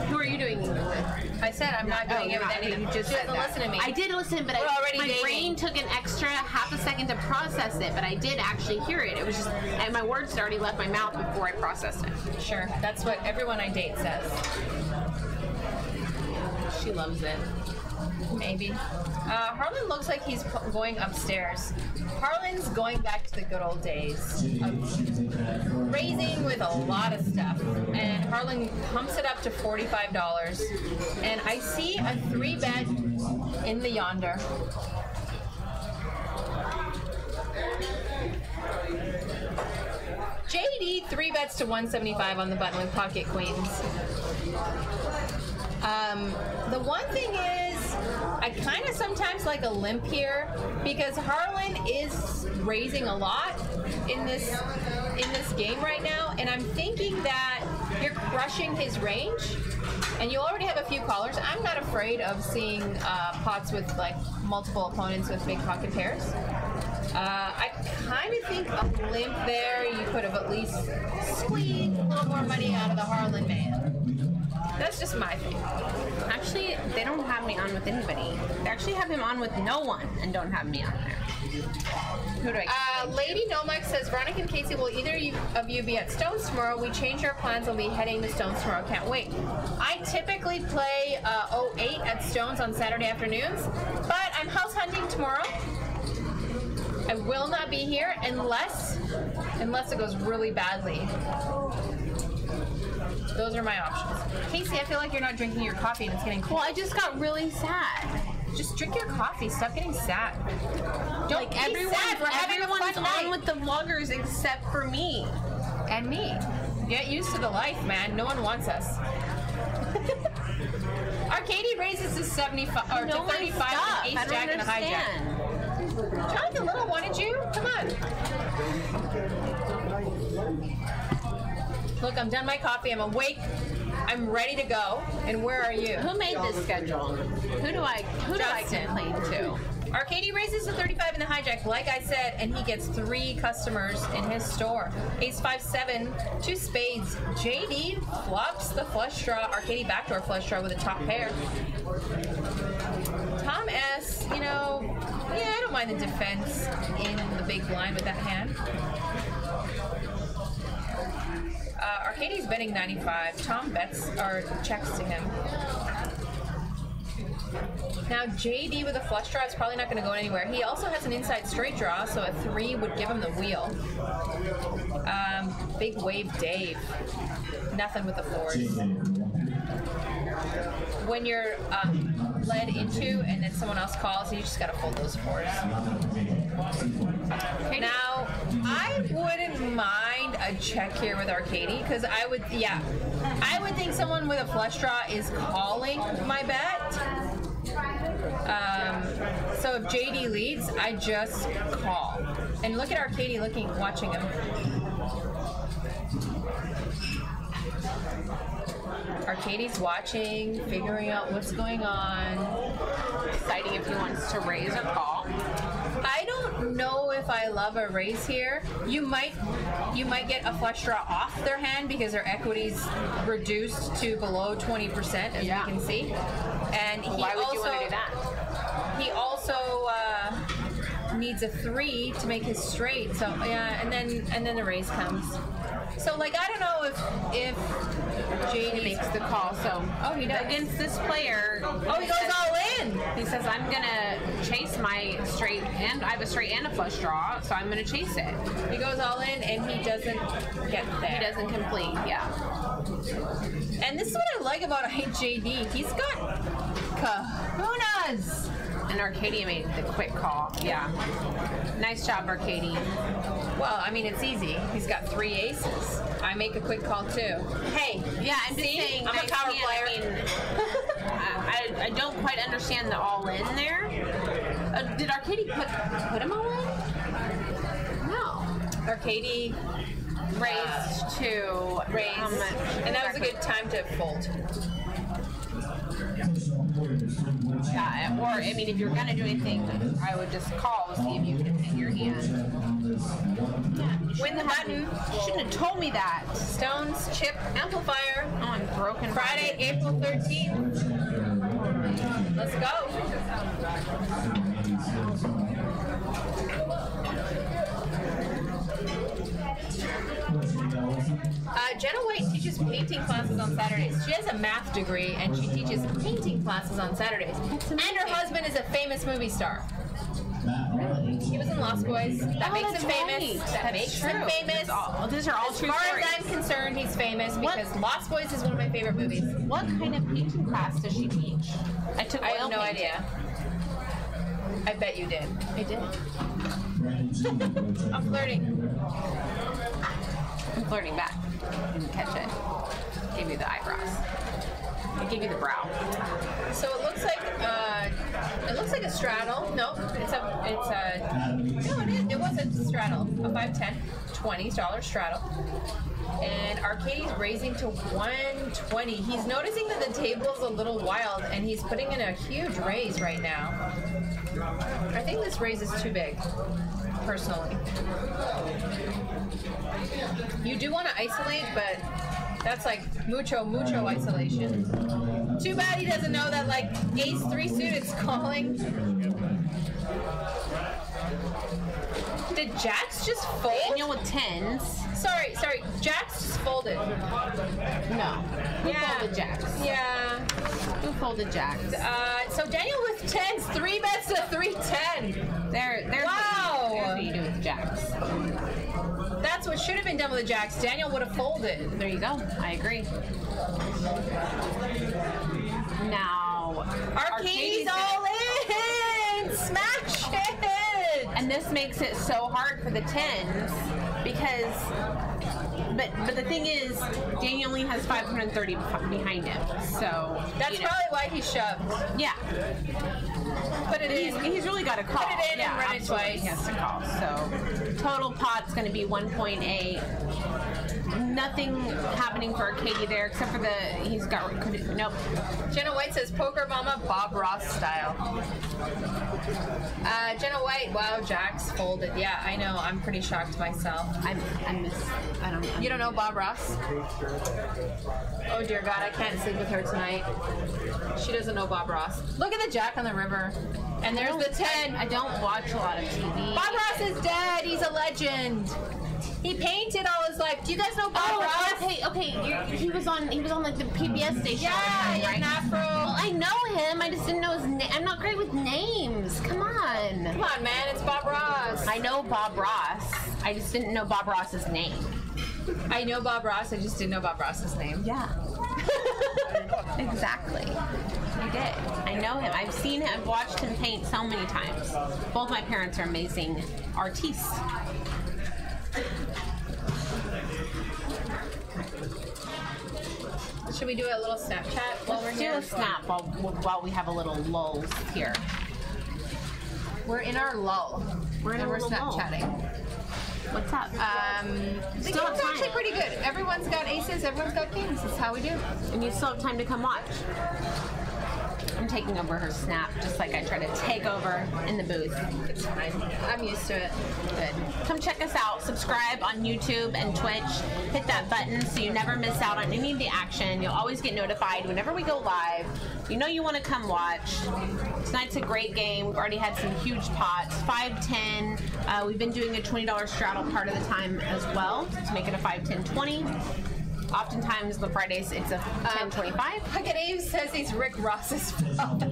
B: Who are you doing it with?
A: I said I'm not doing it with any of them.
B: You just
A: She
B: said
A: doesn't
B: that.
A: listen to me.
B: I did listen, but my brain took an extra half a second to process it, but I did actually hear it. It was just, and my words had already left my mouth before I processed it.
A: Sure. That's what everyone I date says.
B: She loves it.
A: Maybe. Harlan looks like he's going upstairs. Harlan's going back to the good old days of raising with a lot of stuff. And Harlan pumps it up to $45. And I see a 3-bet in the yonder. JD 3 bets to 175 on the button with pocket queens. The one thing is, I kind of sometimes like a limp here because Harlan is raising a lot in this game right now, and I'm thinking that you're crushing his range, and you already have a few callers. I'm not afraid of seeing pots with like multiple opponents with big pocket pairs. I kind of think a limp there, you could have at least squeezed a little more money out of the Harlan man. That's just my thing.
B: Actually, they don't have me on with anybody. They actually have him on with no one and don't have me on there. Who do I
A: Lady Nomax says, Veronica and Kasey, will either of you be at Stones tomorrow? We changed our plans. I'll be heading to Stones tomorrow. Can't wait. I typically play 08 at Stones on Saturday afternoons, but I'm house hunting tomorrow. I will not be here unless it goes really badly. Those are my options. Kasey, I feel like you're not drinking your coffee and it's getting cold.
B: Well, I just got really sad.
A: Just drink your coffee. Stop getting sad. Don't be sad. We're having a fun night.
B: On with the vloggers except for me.
A: And me. Get used to the life, man. No one wants us. Arcady raises to 75 or to 35 with an ace jack and a hijack. Jonathan Little wanted you. Come on. Look, I'm done my coffee. I'm awake. I'm ready to go. And where are you?
B: Who made this schedule? Who do I complain to?
A: Arcady raises to 35 in the hijack, like I said, and he gets 3 customers in his store. Ace 5-7, 2 spades. JD flops the flush draw. Arcady backdoor flush draw with a top pair. Tom S, yeah, I don't mind the defense in the big blind with that hand. Arcadie's betting 95. Tom bets or checks to him. Now JD with a flush draw is probably not going to go anywhere. He also has an inside straight draw, so a 3 would give him the wheel. Big wave Dave. Nothing with the 4s. When you're led into and then someone else calls, you just got to fold those 4s. Now, I wouldn't mind a check here with Arcadie because I would think someone with a flush draw is calling my bet. So if JD leads, I just call. And look at Arcadie watching him. Arcadie's watching, figuring out what's going on.
B: Deciding if he wants to raise or call.
A: I don't know if I love a raise here. You might get a flush draw off their hand because their equity's reduced to below 20%, as we can see. And
B: why would you want to do that?
A: He also needs a 3 to make his straight. So yeah, and then the raise comes. So like I don't know if JD
B: makes the call. So
A: he does.
B: Against this player.
A: He goes all in.
B: He says I'm gonna chase my straight, and I have a straight and a flush draw, so I'm gonna chase it.
A: He goes all in and he doesn't get there.
B: He doesn't complete. Yeah.
A: And this is what I like about JD. He's got kahunas.
B: And Arcadie made the quick call. Yeah. Nice job, Arcadie.
A: Well, I mean, it's easy. He's got 3 aces. I make a quick call, too. Hey.
B: Yeah, I'm just saying.
A: I'm a power player.
B: I mean, I don't quite understand the all-in there. Did Arcadie put him all in? No.
A: Arcadie
B: raised to
A: raise. How much? And that was a good time to fold.
B: Yeah, or I mean, if you're gonna do anything, I would just call to see if you can hit your hand.
A: Win the button.
B: Shouldn't have told me that.
A: Stones, chip, amplifier.
B: Oh, I'm broken.
A: Friday, April 13th. Let's go. Jenna White teaches painting classes on Saturdays. She has a math degree and she teaches painting classes on Saturdays. And her husband is a famous movie star. He was in Lost Boys. That makes him famous. That makes him famous.
B: These are all true
A: stories. As far as I'm
B: stories.
A: concerned, he's famous because Lost Boys is one of my favorite movies.
B: What kind of painting class does she teach?
A: I have no idea. I bet you did. I did. I'm flirting.
B: I'm flirting back. Didn't catch it. Gave you the eyebrows. I gave you the brow.
A: So it looks like a straddle. No, it was a straddle. A 5-10, $20 straddle. And Arcadie's raising to 120. He's noticing that the table's a little wild, and he's putting in a huge raise right now. I think this raise is too big, personally. You do want to isolate, but that's like mucho isolation. Too bad he doesn't know that like ace 3 suited's calling. Did Jacks just fold?
B: Daniel with 10s.
A: Sorry. Jacks just folded.
B: No. Who folded Jacks?
A: Yeah.
B: Who folded Jacks?
A: So Daniel with 10s, 3 bets to 310.
B: There's
A: wow.
B: There's what you do with Jacks.
A: That's what should have been done with the Jacks. Daniel would have folded.
B: There you go. I agree. Now,
A: Arcadie's all in! Smash it!
B: And this makes it so hard for the 10s because, but the thing is, Daniel only has 530 behind him, so
A: that's probably why he shoved.
B: Yeah.
A: Put it in.
B: He's really got to call.
A: Put it in and run it twice.
B: He has to call. So total pot's going to be 1.8. Nothing happening for Arcadie there except for he's got nope.
A: Jenna White says poker mama Bob Ross style. Jenna White, wow, Jacks folded. Yeah, I know. I'm pretty shocked myself.
B: I don't know.
A: You don't know Bob Ross? Oh dear God, I can't sleep with her tonight. She doesn't know Bob Ross. Look at the Jack on the river. And there's the 10.
B: I don't watch a lot of TV.
A: Bob Ross is dead. He's a legend. He painted all his life. Do you guys know Bob Ross?
B: Okay. He was on like the PBS station.
A: Yeah,
B: all the time, right?
A: an afro.
B: Well, I know him. I just didn't know his name. I'm not great with names. Come on.
A: Come on, man. It's Bob Ross.
B: I know Bob Ross. I just didn't know Bob Ross's name.
A: I know Bob Ross. I just didn't know Bob Ross's name.
B: Yeah. Exactly. I did. I know him. I've seen him. I've watched him paint so many times. Both my parents are amazing artistes.
A: Should we do a little Snapchat while we're
B: Let's
A: here?
B: do a snap while we have a little lull here.
A: We're in our lull.
B: We're in a little lull.
A: Snapchatting.
B: What's up?
A: The game's actually pretty good. Everyone's got aces, everyone's got kings. That's how we do.
B: And you still have time to come watch. I'm taking over her snap, just like I try to take over in the booth.
A: It's fine. I'm used to it.
B: Good. Come check us out. Subscribe on YouTube and Twitch. Hit that button so you never miss out on any of the action. You'll always get notified whenever we go live. You know you want to come watch. Tonight's a great game. We've already had some huge pots. 5, 10. We've been doing a $20 straddle part of the time as well to make it a 5, 10, 20. Oftentimes on Fridays it's a 10, 25.
A: Look at Abe says he's Rick Ross's father.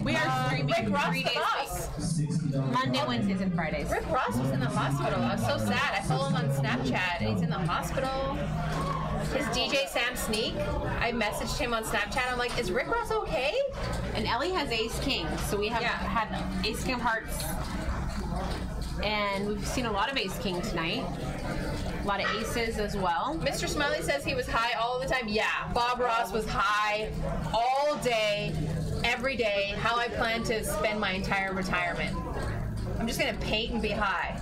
B: We are streaming
A: Rick Ross
B: 3
A: the
B: days
A: boss.
B: a week. Monday, Wednesdays, and Fridays.
A: Rick Ross was in the hospital. I was so sad. I follow him on Snapchat and he's in the hospital. His DJ Sam Sneak, I messaged him on Snapchat. I'm like, is Rick Ross okay?
B: And Ellie has Ace King, so we have had Ace King of Hearts, and we've seen a lot of Ace King tonight. A lot of aces as well.
A: Mr. Smiley says he was high all the time. Yeah, Bob Ross was high all day, every day. How I plan to spend my entire retirement. I'm just gonna paint and be high.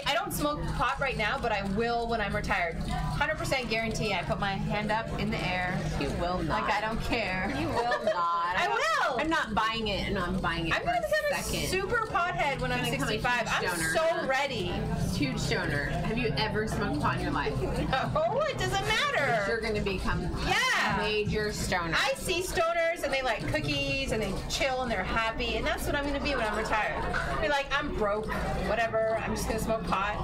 A: I don't smoke pot right now, but I will when I'm retired. 100% guarantee. I put my hand up in the air.
B: You will not.
A: Like I don't care.
B: You will not.
A: I will.
B: I'm not buying it, and I'm buying it
A: I'm
B: for
A: gonna
B: a
A: become
B: second.
A: a super pothead when I'm
B: You're gonna become a
A: 65.
B: huge
A: I'm
B: stoner.
A: so ready.
B: Huge stoner. Have you ever smoked pot in your life?
A: Oh, it doesn't matter.
B: You're gonna become a major stoner.
A: I see stoners and they like cookies and they chill and they're happy, and that's what I'm gonna be when I'm retired. Be like, I'm broke, whatever. I'm just gonna smoke pot.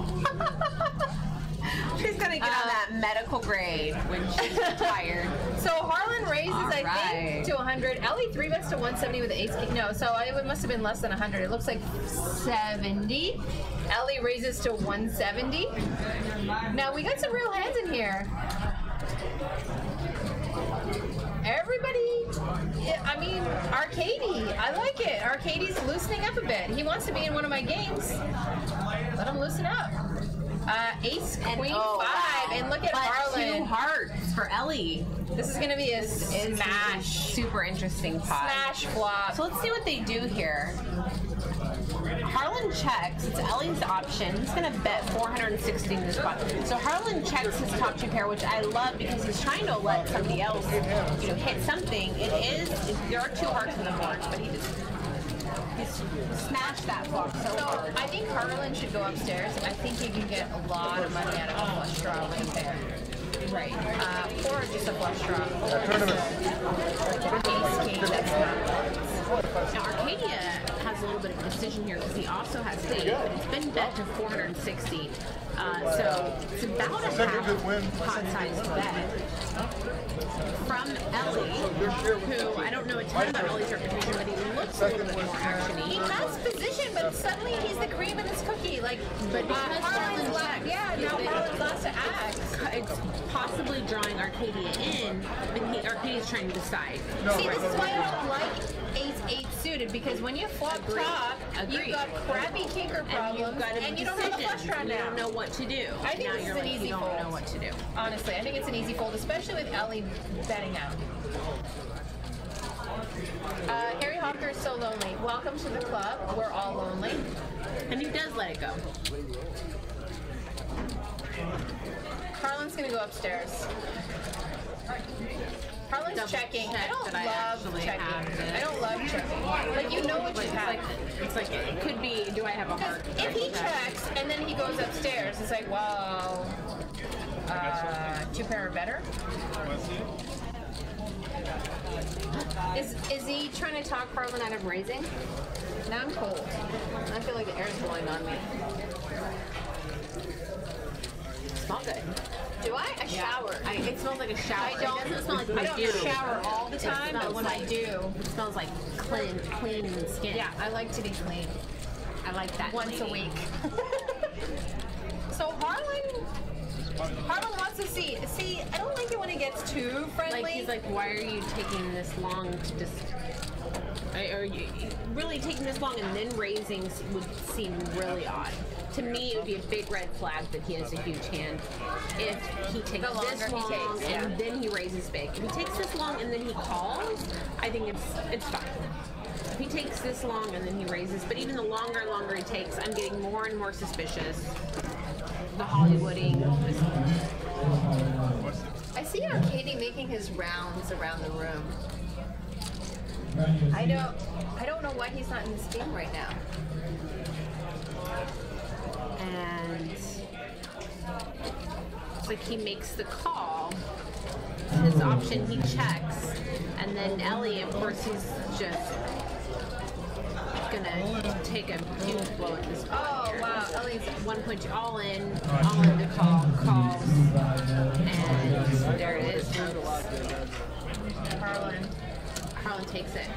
B: She's gonna get on that medical grade when she's retired.
A: So Harlan raises,
B: All
A: I
B: right.
A: think, to 100. Ellie 3-bets to 170 with the ace king. No, so it must have been less than 100. It looks like 70. Ellie raises to 170. Now we got some real hands in here. Everybody, I mean, Arcady, I like it. Arcady's loosening up a bit. He wants to be in one of my games. Let him loosen up. Ace, Queen, 5, and look at Harlan.
B: 2 hearts for Ellie.
A: This is going to be a smash.
B: Super interesting pot.
A: Smash flop.
B: So let's see what they do here. Harlan checks. It's Ellie's option. He's going to bet 460 in this pot. So Harlan checks his top 2 pair, which I love because he's trying to let somebody else, hit something. There are 2 hearts on the board, but he smashed that flop so hard.
A: I think Harlan should go upstairs. I think he can get a lot of money out of a flush draw with a pair. Right. Or just a flush draw. Ace king, that's not.
B: Now Arcadia has a little bit of a decision here because he also has spade, but it's been bet to 460. So it's about a half pot size bet from Ellie, who I don't know a ton about Ellie's reputation, but he looks a little bit more actiony.
A: He has position, but suddenly he's the cream in this cookie. But because Harlan's last, now Harlan's last to act.
B: It's possibly drawing Arcadia in, but Arcadia's trying to decide.
A: See, this is why I don't like Ace-8 suited, because when you flop top, you've got crappy kinker problems, and you don't have a flush draw now.
B: You don't know what to do.
A: I think this is an easy fold.
B: You don't know what to do.
A: Honestly, I think it's an easy fold, especially with Ellie betting out. Harry Hawker is so lonely. Welcome to the club. We're all lonely.
B: And he does let it go.
A: Harlan's gonna go upstairs. Harlan's checking. I don't love checking. I don't love checking. Like, you know what you have.
B: It's like it could be, do I have a heart?
A: If he checks and then he goes upstairs, it's like, well, 2 pair or better. Is he trying to talk Harlan out of raising? Now I'm cold. I feel like the air is blowing on me.
B: Smells good.
A: Do I? I shower.
B: It smells like a shower.
A: I don't.
B: It doesn't smell like
A: I don't
B: you do.
A: shower all the time, but when I do,
B: it smells like clean skin.
A: Yeah, I like to be clean.
B: I like that.
A: Once a week. So Harlan wants to see. See, I don't like it when he gets too friendly.
B: Like he's like, why are you taking this long to just? Are you really taking this long and then raising would seem really odd. To me, it would be a big red flag that he has a huge hand. If he takes this long and then he raises big. If he takes this long and then he calls, I think it's fine. If he takes this long and then he raises, but even the longer and longer he takes, I'm getting more and more suspicious. The Hollywooding.
A: I see Katie making his rounds around the room. I don't know why he's not in this game right now.
B: And it's like he makes the call. His option, he checks, and then Ellie, of course, he's just gonna take a huge blow at this point.
A: Oh wow, Ellie's
B: one punch, all in the calls, and there it is. Harlan takes it.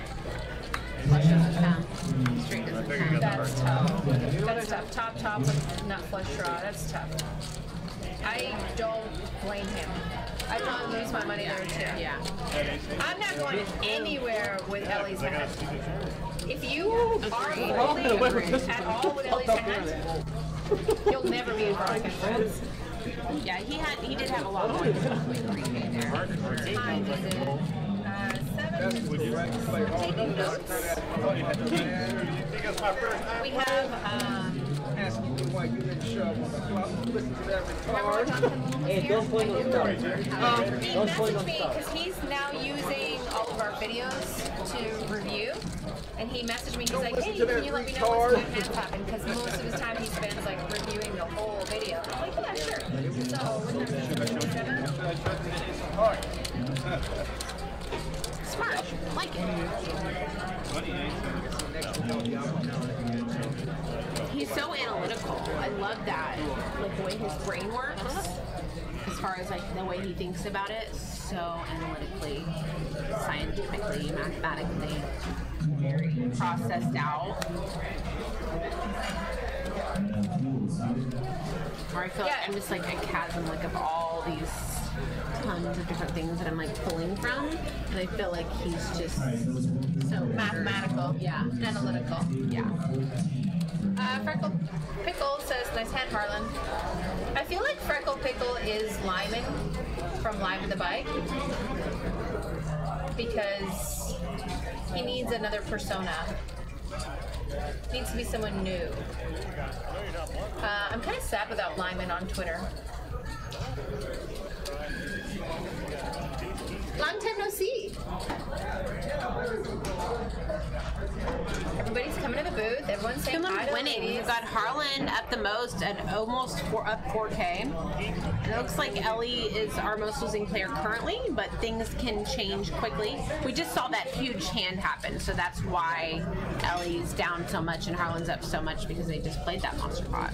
B: Flush doesn't count. Straight doesn't count.
A: That's tough. That's tough. Top with nut flush draw. That's tough. I don't blame him. I don't lose my money there too.
B: Yeah.
A: I'm not going anywhere with Ellie's hand. If you are holding at all with Ellie's hand, you'll never be in Veronica's friends.
B: Yeah, he did have a lot more than there.
A: What time is it? 7. Taking notes. We have
C: Hey, don't point no stuff.
A: he messaged me because he's now using all of our videos to review. And he messaged me, he's like, hey, can you let me know what's going to happen? Because most of his time he spends like reviewing the whole video. I'm like, yeah, sure. So,
B: Smart. Like it. He's so analytical. I love that. Like the way his brain works. As far as like the way he thinks about it. So analytically, scientifically, mathematically, very processed out. Or I feel like I'm just like a chasm like of all these tons of different things that I'm like pulling from, and I feel like he's just so
A: mathematical, analytical.
B: Yeah.
A: Freckle Pickle says, nice hand, Harlan. I feel like Freckle Pickle is Lyman from Lyman the Bike because he needs another persona. Needs to be someone new. I'm kind of sad without Lyman on Twitter. Long time no see. Everybody's coming to the booth. Everyone's saying hi to
B: winning.
A: ladies.
B: We've got Harlan at the most at almost up 4K. And it looks like Ellie is our most losing player currently, but things can change quickly. We just saw that huge hand happen, so that's why Ellie's down so much and Harlan's up so much because they just played that monster pot.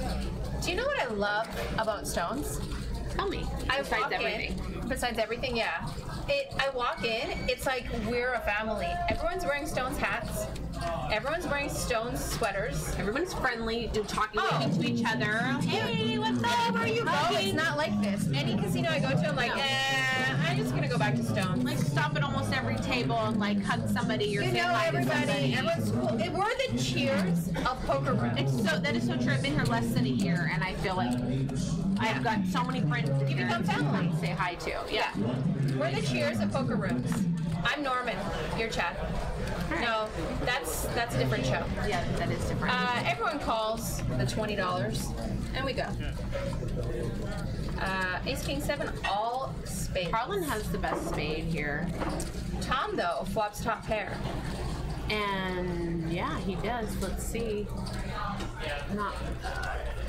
A: Do you know what I love about stones?
B: Tell me.
A: Besides everything, yeah. I walk in, it's like we're a family. Everyone's wearing Stones hats. Everyone's wearing Stones sweaters.
B: Everyone's friendly, talking to each other. Hey, what's up? Where are you
A: going? It's not like this. Any casino I go to, I'm like, I'm just gonna go back to Stones.
B: Like stop at almost every table and like hug somebody or say hi to somebody.
A: Everyone's cool. We're the cheers of poker rooms.
B: That is so true. I've been here less than a year, and I feel like I've got so many friends that
A: you become family.
B: Say hi to. Yeah.
A: We're the cheers of poker rooms. I'm Norman. You're Chad. Right. No, that's a different show.
B: Yeah, that is different.
A: Everyone calls the $20, and we go. Ace King 7, all spades.
B: Harlan has the best spade here.
A: Tom though flops top pair.
B: And yeah, he does. Let's see.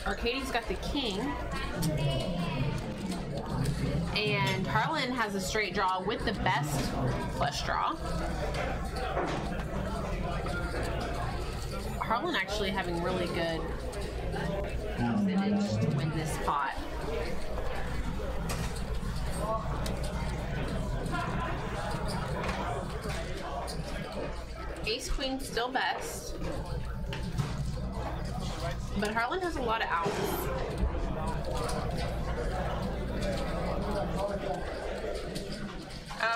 B: Arcadie's got the king. And Harlan has a straight draw with the best flush draw. Harlan actually having really good percentage to win this pot. Ace Queen still best, but Harlan has a lot of outs.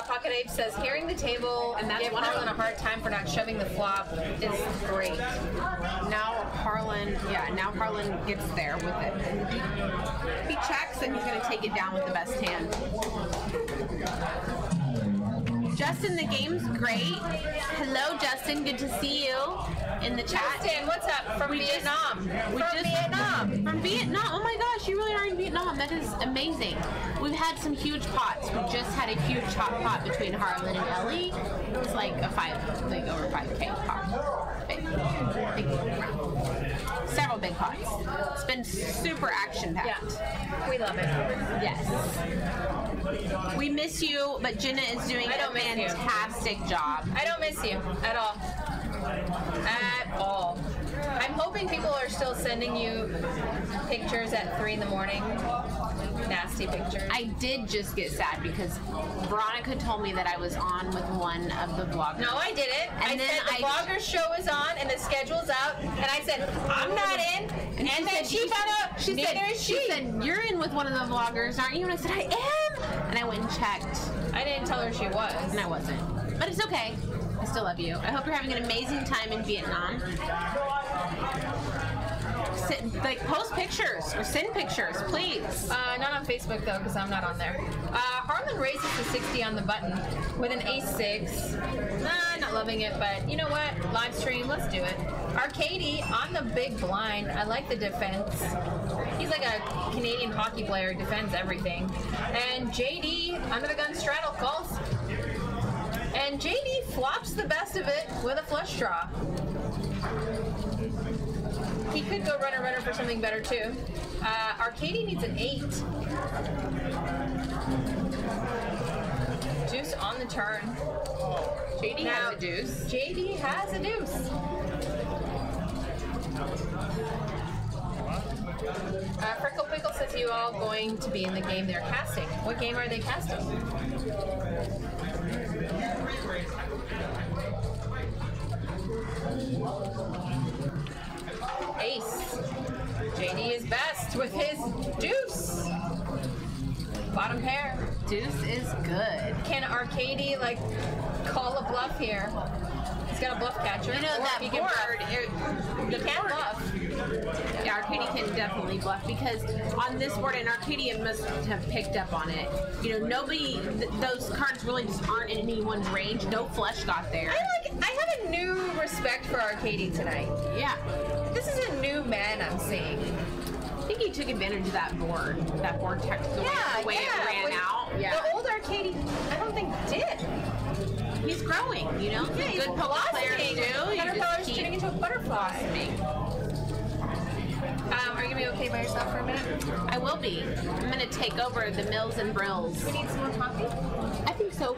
A: Pocket Ape says, hearing the table and give Harlan a hard time for not shoving the flop is great.
B: Now Harlan gets there with it. He checks and he's going to take it down with the best hand. Justin, the game's great. Hello, Justin. Good to see you in the chat.
A: Justin, what's up? From Vietnam. From
B: Vietnam. Oh my gosh, you really are in Vietnam. That is amazing. We've had some huge pots. We just had a huge pot between Harlan and Ellie. It was like over 5K pot. Big. Several big pots. It's been super action-packed.
A: Yeah, we love it.
B: Yes. We miss you, but Jenna is doing a fantastic job.
A: I don't miss you at all. At all. I'm hoping people are still sending you pictures at 3 in the morning. Nasty pictures.
B: I did just get sad because Veronica told me that I was on with one of the vloggers.
A: No, I didn't.
B: And
A: I said the vlogger show is on and the schedule's out, and I said, I'm not in. And then she found out, she said,
B: you're in with one of the vloggers, aren't you? And I said, I am. And I went and checked.
A: I didn't tell her she was.
B: And I wasn't. But it's okay. I still love you. I hope you're having an amazing time in Vietnam. Post pictures or send pictures, please.
A: Not on Facebook though, because I'm not on there. Harlan raises to 60 on the button with an ace-6. Not loving it, but you know what? Live stream, let's do it. Arcady on the big blind. I like the defense. He's like a Canadian hockey player, defends everything. And JD under the gun straddle calls. And JD flops the best of it with a flush draw. He could go runner for something better too. Arcady needs an 8. Deuce on the turn.
B: JD has a deuce.
A: JD has a deuce. Freckle Pickle says you all going to be in the game they're casting. What game are they casting? Ace. JD is best with his deuce. Bottom pair.
B: Deuce is good.
A: Can Arcady call a bluff here? He's got a bluff catcher.
B: You know that board.
A: He can bluff.
B: Yeah, Arcady can definitely bluff because on this board, and Arcady must have picked up on it. You know, nobody, those cards really just aren't in anyone's range. No flush got there.
A: I have a new respect for Arcady tonight.
B: Yeah.
A: This is a new man I'm seeing.
B: I think he took advantage of that board text, the way it ran out. Yeah.
A: The old Arcady, I don't think did.
B: He's growing, you know?
A: Yeah, he's
B: good poker players do.
A: Caterpillar's turning into a butterfly. Are you going to be okay by yourself for a minute?
B: I will be. I'm going to take over the Mills and Brills.
A: We need some more coffee?
B: I think so.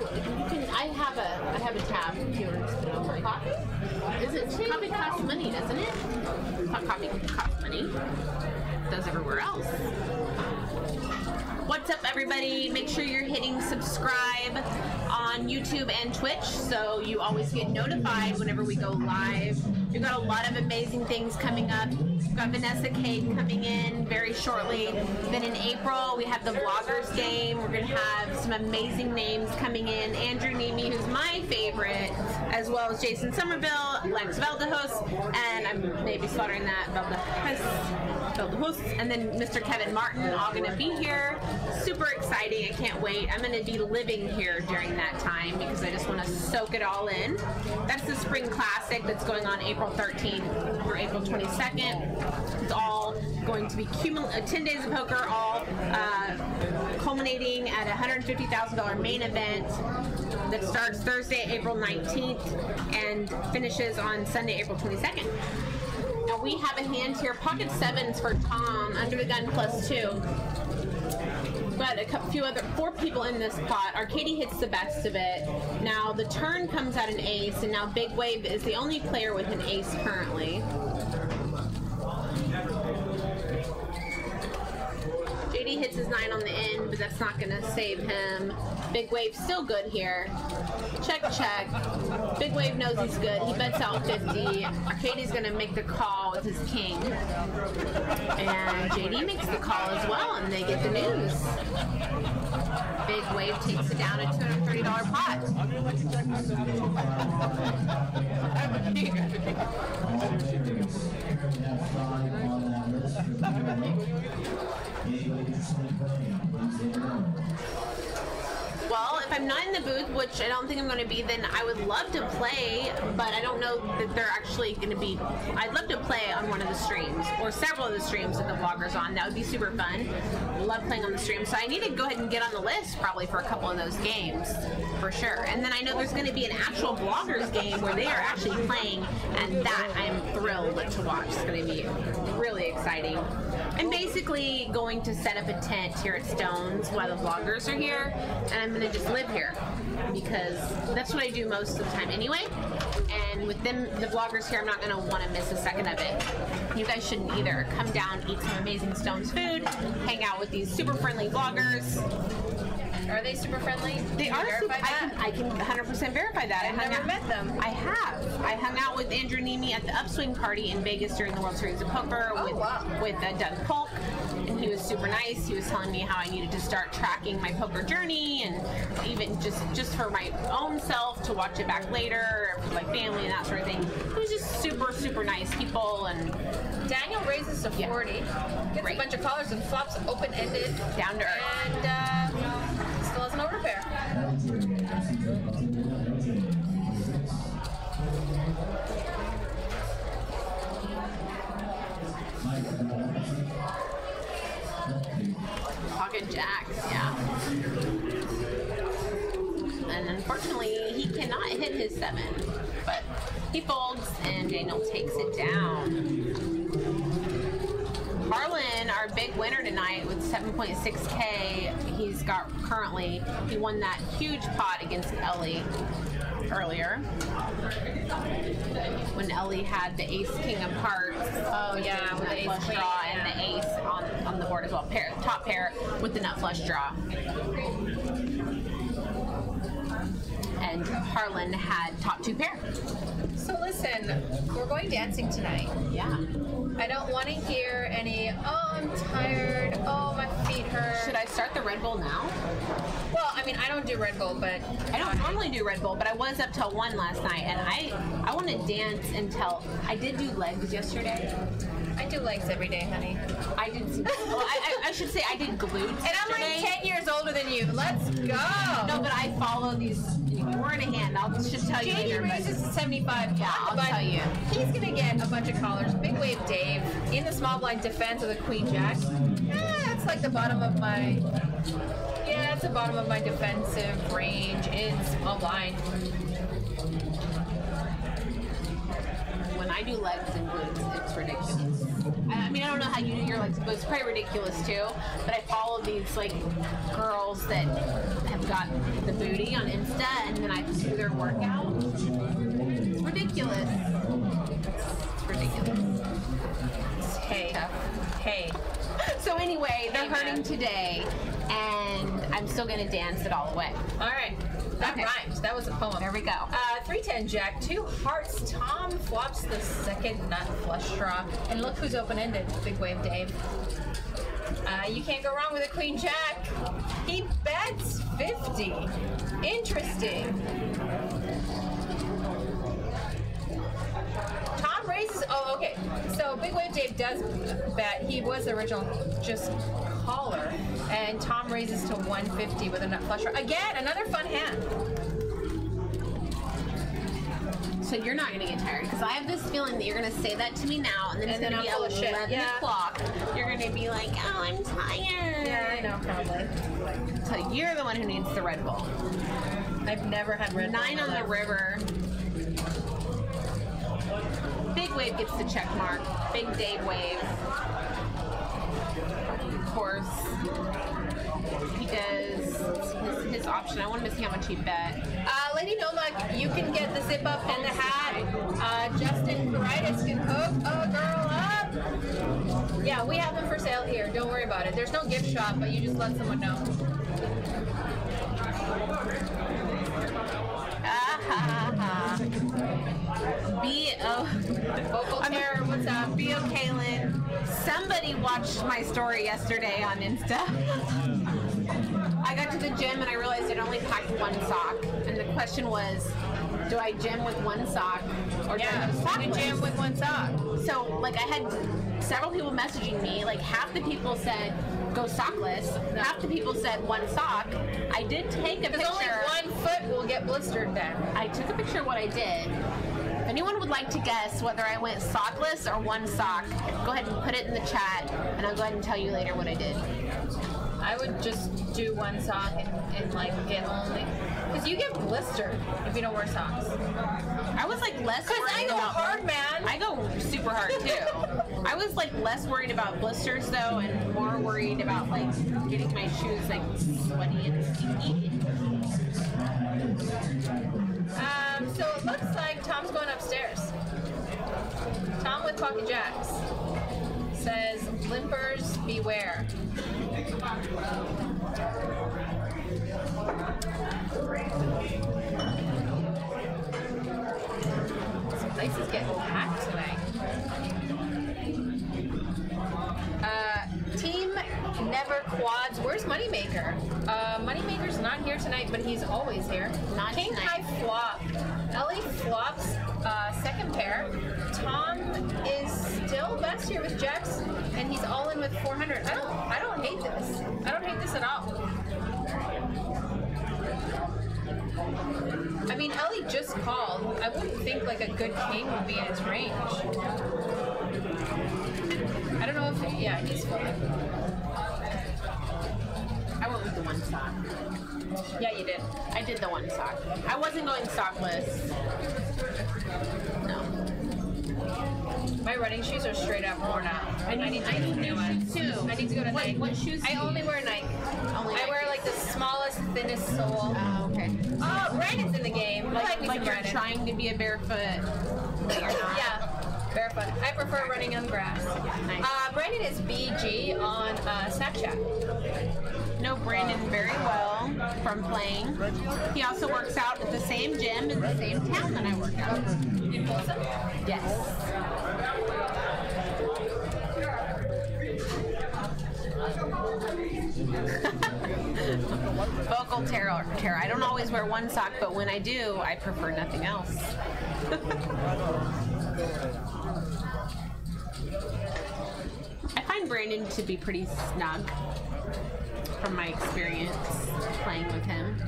B: I have a tab. If you want to spit over coffee? Coffee costs money, doesn't it? Coffee costs money. Does everywhere else. What's up, everybody? Make sure you're hitting subscribe on YouTube and Twitch so you always get notified whenever we go live. We've got a lot of amazing things coming up. We've got Vanessa Cade coming in very shortly. Then in April, we have the Vloggers game. We're going to have some amazing names coming in. Andrew Nemi, who's my favorite, as well as Jason Somerville, Lex Veldehus, and I'm maybe slaughtering that, Veldehus, and then Mr. Kevin Martin, all going to be here. Super exciting. I can't wait. I'm going to be living here during that time because I just want to soak it all in. That's the Spring Classic that's going on April 13th through April 22nd. It's all going to be 10 days of poker, all culminating at a $150,000 main event that starts Thursday, April 19th and finishes on Sunday, April 22nd. Now we have a hand here, pocket sevens for Tom, under the gun +2. got four people in this pot. Our Katie hits the best of it. Now the turn comes at an ace, and now Big Wave is the only player with an ace currently. JD hits his 9 on the end, but that's not going to save him. Big Wave still good here. Check, check. Big Wave knows he's good. He bets out 50. Katie's going to make the call with his king. And JD makes the call as well, and they get the news. Big Wave takes it down a $230 pot. Well, if I'm not in the booth, which I don't think I'm going to be, then I would love to play, but I don't know that they're actually going to be. I'd love to play on one of the streams, or several of the streams that the vlogger's on. That would be super fun. Love playing on the stream. So I need to go ahead and get on the list probably for a couple of those games, for sure. And then I know there's going to be an actual vloggers game where they are actually playing, and that I'm thrilled to watch. It's going to be really exciting. I'm basically going to set up a tent here at Stones while the vloggers are here, and I'm going to just live here because that's what I do most of the time anyway. And with them, the vloggers here, I'm not going to want to miss a second of it. You guys shouldn't either. Come down, eat some amazing Stones food, hang out with these super friendly vloggers.
A: Are they super friendly?
B: They are super. I can 100% verify that.
A: I've never met them.
B: I have. I hung out with Andrew Nemi at the Upswing party in Vegas during the World Series of Poker with Doug Polk, and he was super nice. He was telling me how I needed to start tracking my poker journey, and even just for my own self to watch it back later, or for my family and that sort of thing. He was just super nice people. And
A: Daniel raises to 40, gets a bunch of callers and flops open-ended,
B: down to earth,
A: and still has an overpair.
B: Pocket jacks, yeah. And unfortunately, he cannot hit his 7, but he folds and Daniel takes it down. Harlan, our big winner tonight with 7.6K, he's got currently, he won that huge pot against Ellie earlier when Ellie had the ace king of hearts.
A: Oh yeah, with the
B: flush draw and the ace on the board as well. Top pair with the nut flush draw. And Harlan had top 2 pair.
A: So listen, we're going dancing tonight.
B: Yeah.
A: I don't want to hear any, oh, I'm tired, oh, my feet hurt.
B: Should I start the Red Bull now?
A: Well, I mean, I don't do Red Bull, but...
B: I don't normally do Red Bull, but I was up till 1 last night, and I want to dance until... I did do legs yesterday.
A: I do legs every day, honey.
B: I did... Well, I should say I did glutes
A: And I'm like 10 years older than you. Let's go!
B: No, but I follow these... We're in a hand. I'll just tell you later.
A: JD raises to 75.
B: Yeah, I'll tell you.
A: He's going to get a bunch of callers. Big Wave Dave in the small blind defense of the Queen Jack. That's like the bottom of my... Yeah, it's the bottom of my defensive range in small blind.
B: When I do legs and glutes, it's ridiculous. I mean, I don't know how you do your legs, but it's pretty ridiculous too. But I follow these like girls that have got the booty on Insta, and then I do their workout. It's ridiculous. It's ridiculous.
A: Hey.
B: So anyway, they're hurting today, and I'm still gonna dance it all the way.
A: All right. That rhymes. That was a poem.
B: There we go.
A: 310 Jack, 2 hearts. Tom flops the second nut flush draw. And look who's open-ended. Big Wave Dave. You can't go wrong with a Queen Jack. He bets 50. Interesting. Tom raises. Oh, okay. So Big Wave Dave does bet. He was the original just caller, and Tom raises to 150 with a nut flush draw. Again, another fun hand.
B: So you're not going to get tired, because I have this feeling that you're going to say that to me now, and then it's going to be 11 o'clock. You're going to be like, oh, I'm tired.
A: Yeah, I know, probably.
B: So you're the one who needs the Red Bull.
A: I've never had Red Bull.
B: 9 on the river. Big Wave gets the check mark. Big Dave Wave. Of course. he does his option. I wanted to see how much he bet.
A: Lady Nomak, you can get the zip up and the hat. Justin Caritas can hook a girl up. Yeah, we have them for sale here. Don't worry about it. There's no gift shop, but you just let someone know. Vocal terror, what's up?
B: B.O. Kaylin. Somebody watched my story yesterday on Insta. I got to the gym and I realized I'd only packed one sock. And the question was, do I gym with one sock or do I go sockless?
A: You gym with one sock.
B: So, like, I had several people messaging me. Like, half the people said, go sockless. Half the people said one sock. I did take a picture.
A: Because only 1 foot will get blistered then.
B: I took a picture of what I did. If anyone would like to guess whether I went sockless or one sock, go ahead and put it in the chat, and I'll go ahead and tell you later what I did.
A: I would just do one sock and like get only, because you get blistered if you don't wear socks.
B: I was like less worried
A: I go
B: about
A: hard, man.
B: I go super hard too. I was like less worried about blisters though, and more worried about like getting my shoes like sweaty and stinky.
A: So it looks like Tom's going upstairs. Tom with Pocket Jacks says, limpers beware. This place is getting packed tonight. Team Never Quads. Where's Moneymaker? Moneymaker's not here tonight, but he's always here.
B: Not
A: King
B: tonight.
A: High Flop. Ellie flops second pair. Tom is still best here with Jacks, and he's all in with 400. I don't hate this. I don't hate this at all. I mean, Ellie just called. I wouldn't think like a good king would be in his range. I don't know if, yeah, he's full.
B: I went with the one sock.
A: Yeah, you did.
B: I did the one sock. I wasn't going sockless. No.
A: My running shoes are straight up worn out. I need new ones
B: too.
A: I need to go to Nike.
B: What shoes do
A: I
B: you
A: only
B: use?
A: wear Nike.
B: Only
A: I wear like the smallest, thinnest sole.
B: Oh, okay.
A: Oh, Brandon's in the game.
B: Like
A: you're
B: you're trying to be a barefoot, but you're not.
A: Yeah, barefoot. I prefer running on the grass.
B: Nice.
A: Brandon is BG on Snapchat.
B: Know Brandon very well from playing. He also works out at the same gym in the same town that I work out.
A: In Folsom?
B: Yes. Vocal terror. I don't always wear one sock, but when I do, I prefer nothing else. I find Brandon to be pretty snug from my experience playing with him.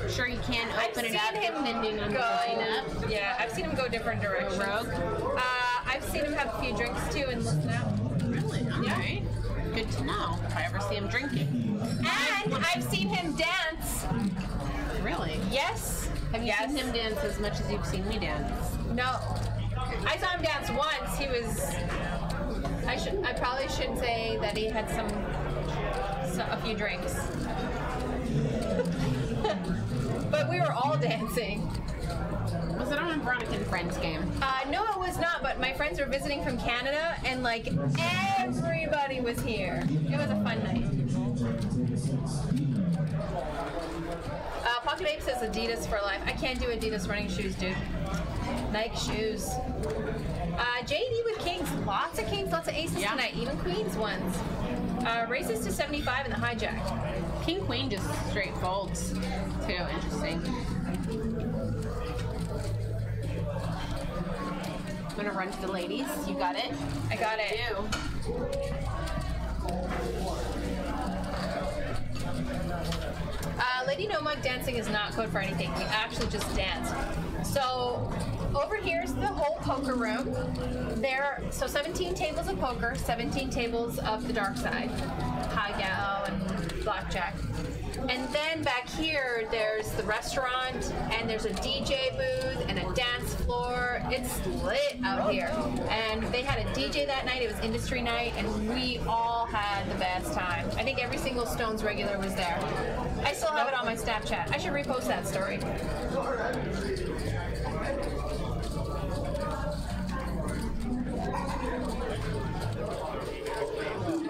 B: Sure, you can open it up depending on the lineup.
A: Yeah, I've seen him go different directions.
B: Rogue?
A: I've seen him have a few drinks too and listen out.
B: Really? All right. Good to know if I ever see him drinking.
A: And I've seen him dance.
B: Really?
A: Yes.
B: Have you seen him dance as much as you've seen me dance?
A: No. I saw him dance once. He was. I probably shouldn't say that he had a few drinks. But we were all dancing.
B: Was it on a Veronica and Friends game?
A: No, it was not, but my friends were visiting from Canada, and like everybody was here. It was a fun night. Pocket Ape says Adidas for life. I can't do Adidas running shoes, dude. Nike shoes. JD with Kings. Lots of Kings, lots of aces tonight. Even Queens ones. Races to 75 in the hijack.
B: King Queen just straight folds, too. Interesting. I'm gonna run to the ladies. You got it?
A: I got it.
B: I do.
A: Lady No Mug dancing is not code for anything. We actually just dance. So over here's the whole poker room. So 17 tables of poker, 17 tables of the dark side, high gal and blackjack. And then back here, there's the restaurant, and there's a DJ booth, and a dance floor, It's lit out here. And they had a DJ that night. It was industry night, and we all had the best time. I think every single Stones regular was there. I still have it on my Snapchat. I should repost that story.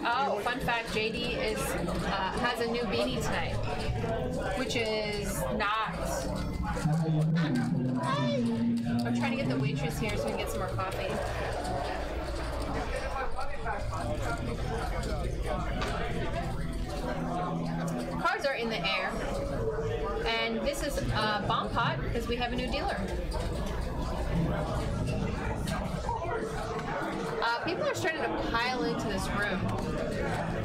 A: Oh, fun fact, JD has a new beanie tonight, which is not... I'm trying to get the waitress here so we can get some more coffee. Cards are in the air. And this is a bomb pot because we have a new dealer. People are starting to pile into this room.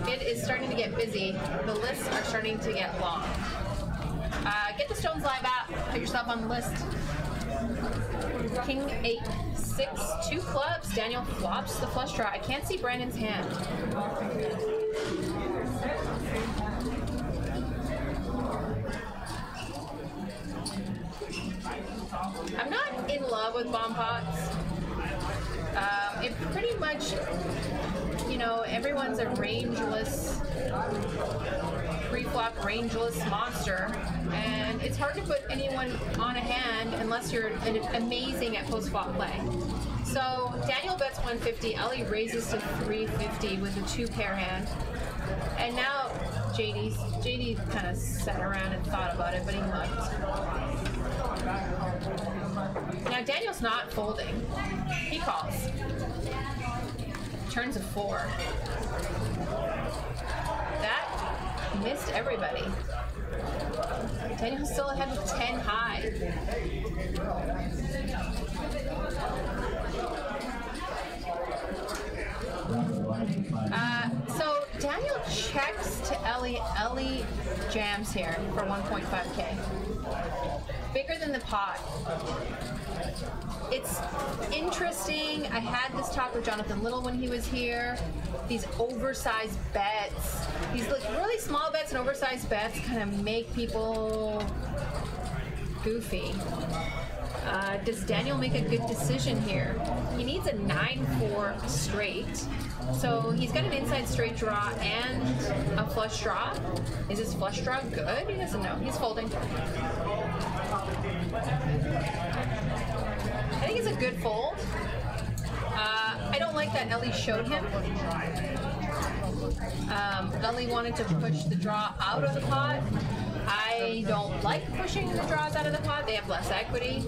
A: It is starting to get busy. The lists are starting to get long. Get the Stones Live app. Put yourself on the list. King 8, 6, 2 clubs. Daniel flops the flush draw. I can't see Brandon's hand. I'm not in love with bomb pots. It pretty much, you know, everyone's a rangeless, pre-flop rangeless monster, and it's hard to put anyone on a hand unless you're amazing at post-flop play. So Daniel bets 150, Ellie raises to 350 with a 2-pair hand, and now JD kind of sat around and thought about it, but he mugged. Now Daniel's not folding. He calls. Turns a 4. That missed everybody. Daniel's still ahead with 10 high. So Daniel checks to Ellie. Ellie jams here for 1.5K. Bigger than the pot. It's interesting. I had this talk with Jonathan Little when he was here. These oversized bets, these like really small bets and oversized bets kind of make people goofy. Does Daniel make a good decision here? He needs a 9-4 straight. So he's got an inside straight draw and a flush draw. Is his flush draw good? He doesn't know. He's folding. I think it's a good fold. I don't like that Ellie showed him. Ellie wanted to push the draw out of the pot. I don't like pushing the draws out of the pot. They have less equity.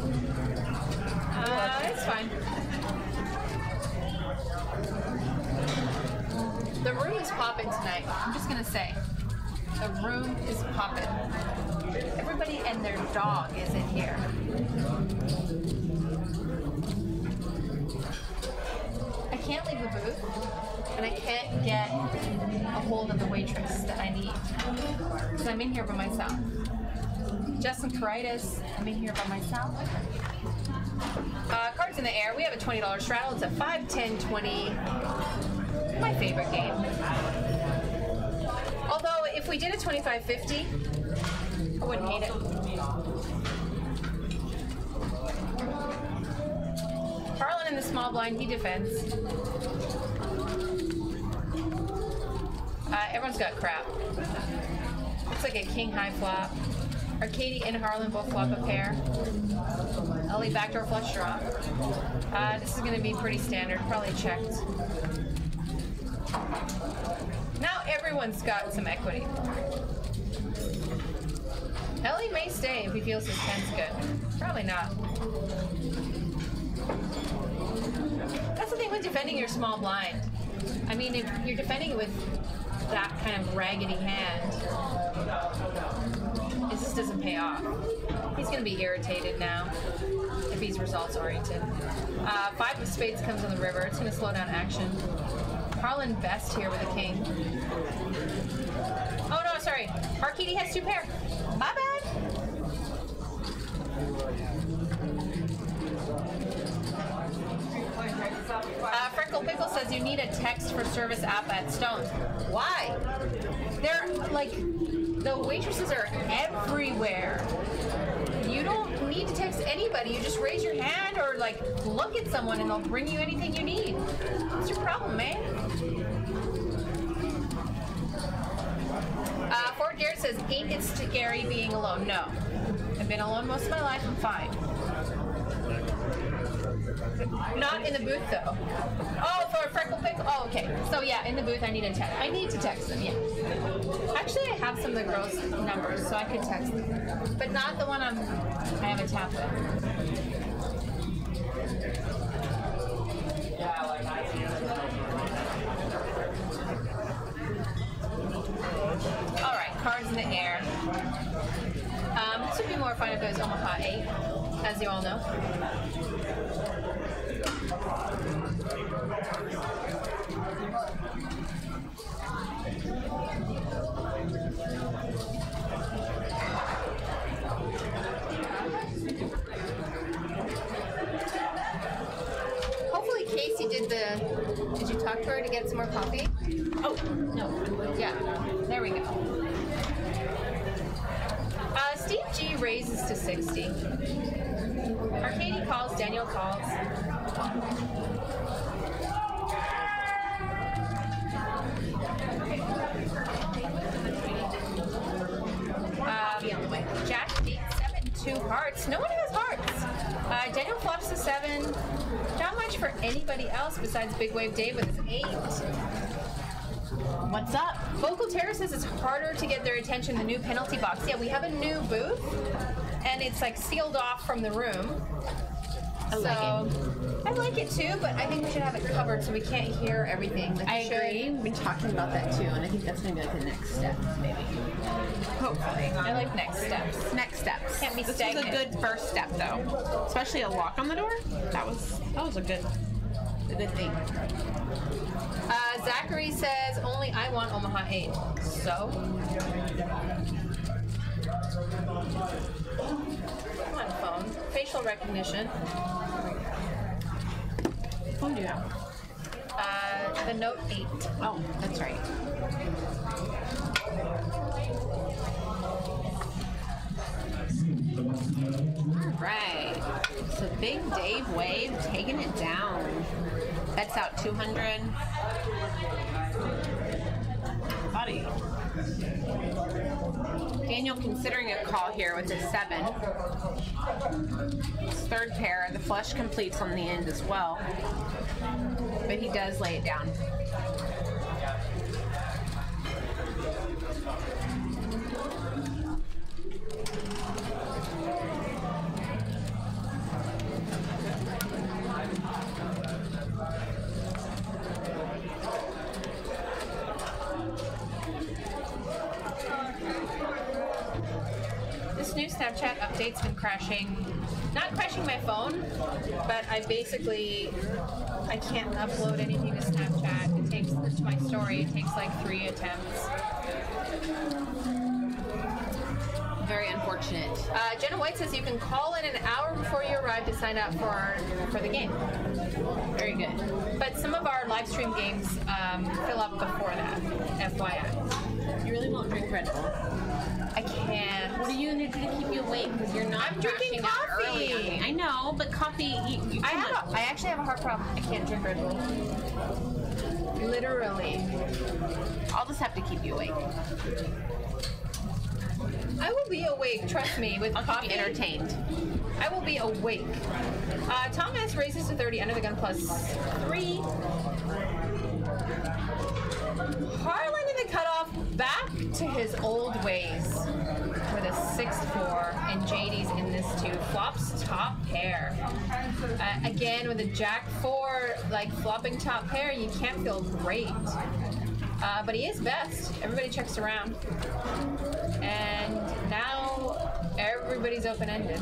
A: It's fine. The room is popping tonight. I'm just gonna say, the room is popping. Everybody and their dog is in here. I can't leave the booth, and I can't get a hold of the waitress that I need, because I'm in here by myself. Justin Caritas, I'm in here by myself. Cards in the air. We have a $20 straddle. It's a 5, 10, 20. My favorite game. Although, if we did a 25-50, I wouldn't hate it. Harlan in the small blind, he defends. Everyone's got crap. Looks like a king high flop. Katie and Harlan both flop a pair. Ellie backdoor flush draw. This is going to be pretty standard, probably checked. Now everyone's got some equity. Ellie may stay if he feels his hand's good. Probably not. That's the thing with defending your small blind. I mean, if you're defending it with that kind of raggedy hand, it just doesn't pay off. He's going to be irritated now if he's results oriented. 5 of spades comes on the river. It's going to slow down action. Harlan best here with a king. Oh no, sorry. Arkady has 2 pair. My bad. Freckle Pickle says you need a text for service app at Stones. Why? They're like, the waitresses are everywhere. You don't need to text anybody, you just raise your hand or like look at someone and they'll bring you anything you need. What's your problem, man? Fort Garrett says, ain't it scary being alone? No. I've been alone most of my life, I'm fine. Not in the booth though. Oh, for a freckle pick? Oh, okay. So yeah, in the booth I need to text. I need to text them, yeah. Actually, I have some of the girls' numbers, so I could text them. But not the one I have a tap with. All right, cards in the air. This would be more fun if it was Omaha 8, as you all know. Hopefully Kasey did you talk to her to get some more coffee? Oh, no. Yeah, there we go. Steve G raises to 60. Arcady calls, Daniel calls. Jack beats 7, 2 hearts. No one has hearts. Daniel flops to 7. Not much for anybody else besides Big Wave Dave with his 8. What's up? Vocal Terror says it's harder to get their attention in the new penalty box. Yeah, we have a new booth, and it's like sealed off from the room. I like it too, but I think we should have it covered so we can't hear everything. Like
B: I agree. We've been talking about that too, and I think that's going to be like the next step, maybe. Hopefully.
A: I like next steps.
B: Next steps.
A: Can't be
B: This
A: stagnant.
B: was a good first step, though. Especially a lock on the door. That was a good thing.
A: Zachary says, only I want Omaha 8. So? Come on, phone. Facial recognition.
B: Oh, yeah.
A: The Note 8.
B: Oh, that's right. All right. So Big Dave Wave taking it down. That's out 200. Buddy. Daniel considering a call here with his 7. His third pair. The flush completes on the end as well. But he does lay it down.
A: This new Snapchat update's been crashing. Not crashing my phone, but I can't upload anything to Snapchat. It takes, to my story, it takes like 3 attempts.
B: Very unfortunate.
A: Jenna White says you can call in an hour before you arrive to sign up for the game.
B: Very good.
A: But some of our live stream games fill up before that, FYI.
B: You really won't drink Red Bull.
A: I can't.
B: What are you going to do to keep you awake? Because you're not
A: I'm drinking
B: crashing out early on
A: coffee.
B: me. I know, but coffee.
A: I actually have a heart problem. I can't drink Red Bull. Literally.
B: I'll just have to keep you awake.
A: I will be awake, trust me, with
B: I'll
A: coffee.
B: keep you entertained.
A: I will be awake. Thomas raises to 30 under the gun plus 3. Harlan in the cutoff back to his old ways with a 6-4, and JD's in this too. Flops top pair. Again with a Jack 4, like flopping top pair, you can't feel great. But he is best. Everybody checks around. And now everybody's open-ended.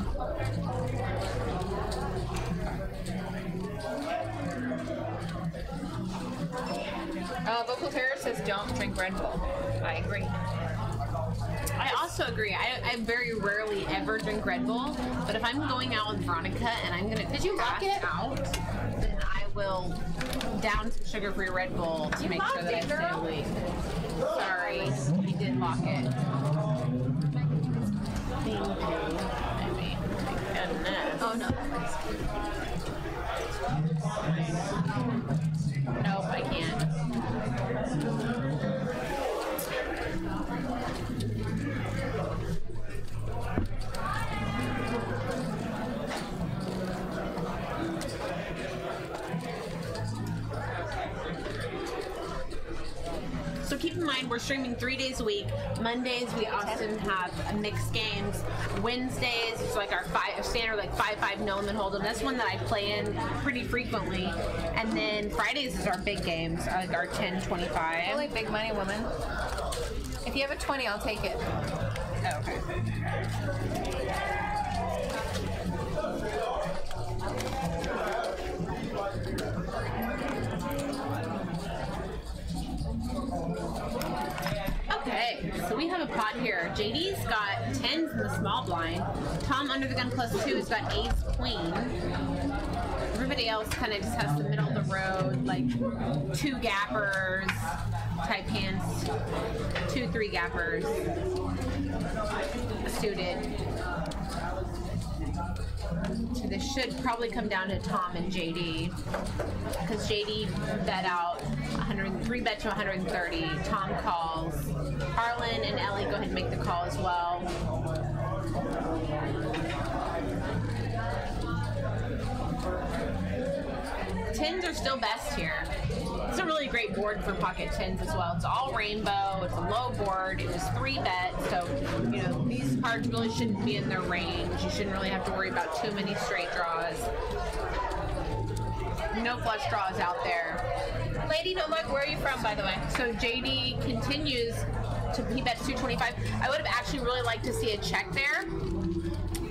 A: Vocal Terror says don't drink Red Bull. I agree.
B: I also agree. I very rarely ever drink Red Bull, but if I'm going out with Veronica and I'm going to
A: Did you lock it?
B: out, then I will down some sugar-free Red Bull to make sure that I stay awake. Sorry, we did lock it. Thank you. I mean, this.
A: Oh no.
B: Nope, I can't. So keep in mind, we're streaming 3 days a week. Mondays, we often have mixed games. Wednesdays, it's like our standard 5-5 no limit hold'em. That's one that I play in pretty frequently. And then Fridays is our big games, like our 10-25.
A: Only big money, woman. If you have a 20, I'll take it.
B: Oh, okay. Okay, so we have a pot here. JD's got 10s in the small blind. Tom under the gun +2 has got ace queen. Everybody else kind of just has the middle of the road, like 2 gappers type hands, 2-3 gappers suited. So this should probably come down to Tom and JD, because JD bet out 103 bet to 130. Tom calls. Harlan and Ellie go ahead and make the call as well. Tens are still best here. It's a really great board for pocket tens as well. It's all rainbow. It's a low board. It was 3 bets, so you know these cards really shouldn't be in their range. You shouldn't really have to worry about too many straight draws. No flush draws out there.
A: Lady Nomad, where are you from, by the way?
B: So JD continues to he bets 225. I would have actually really liked to see a check there.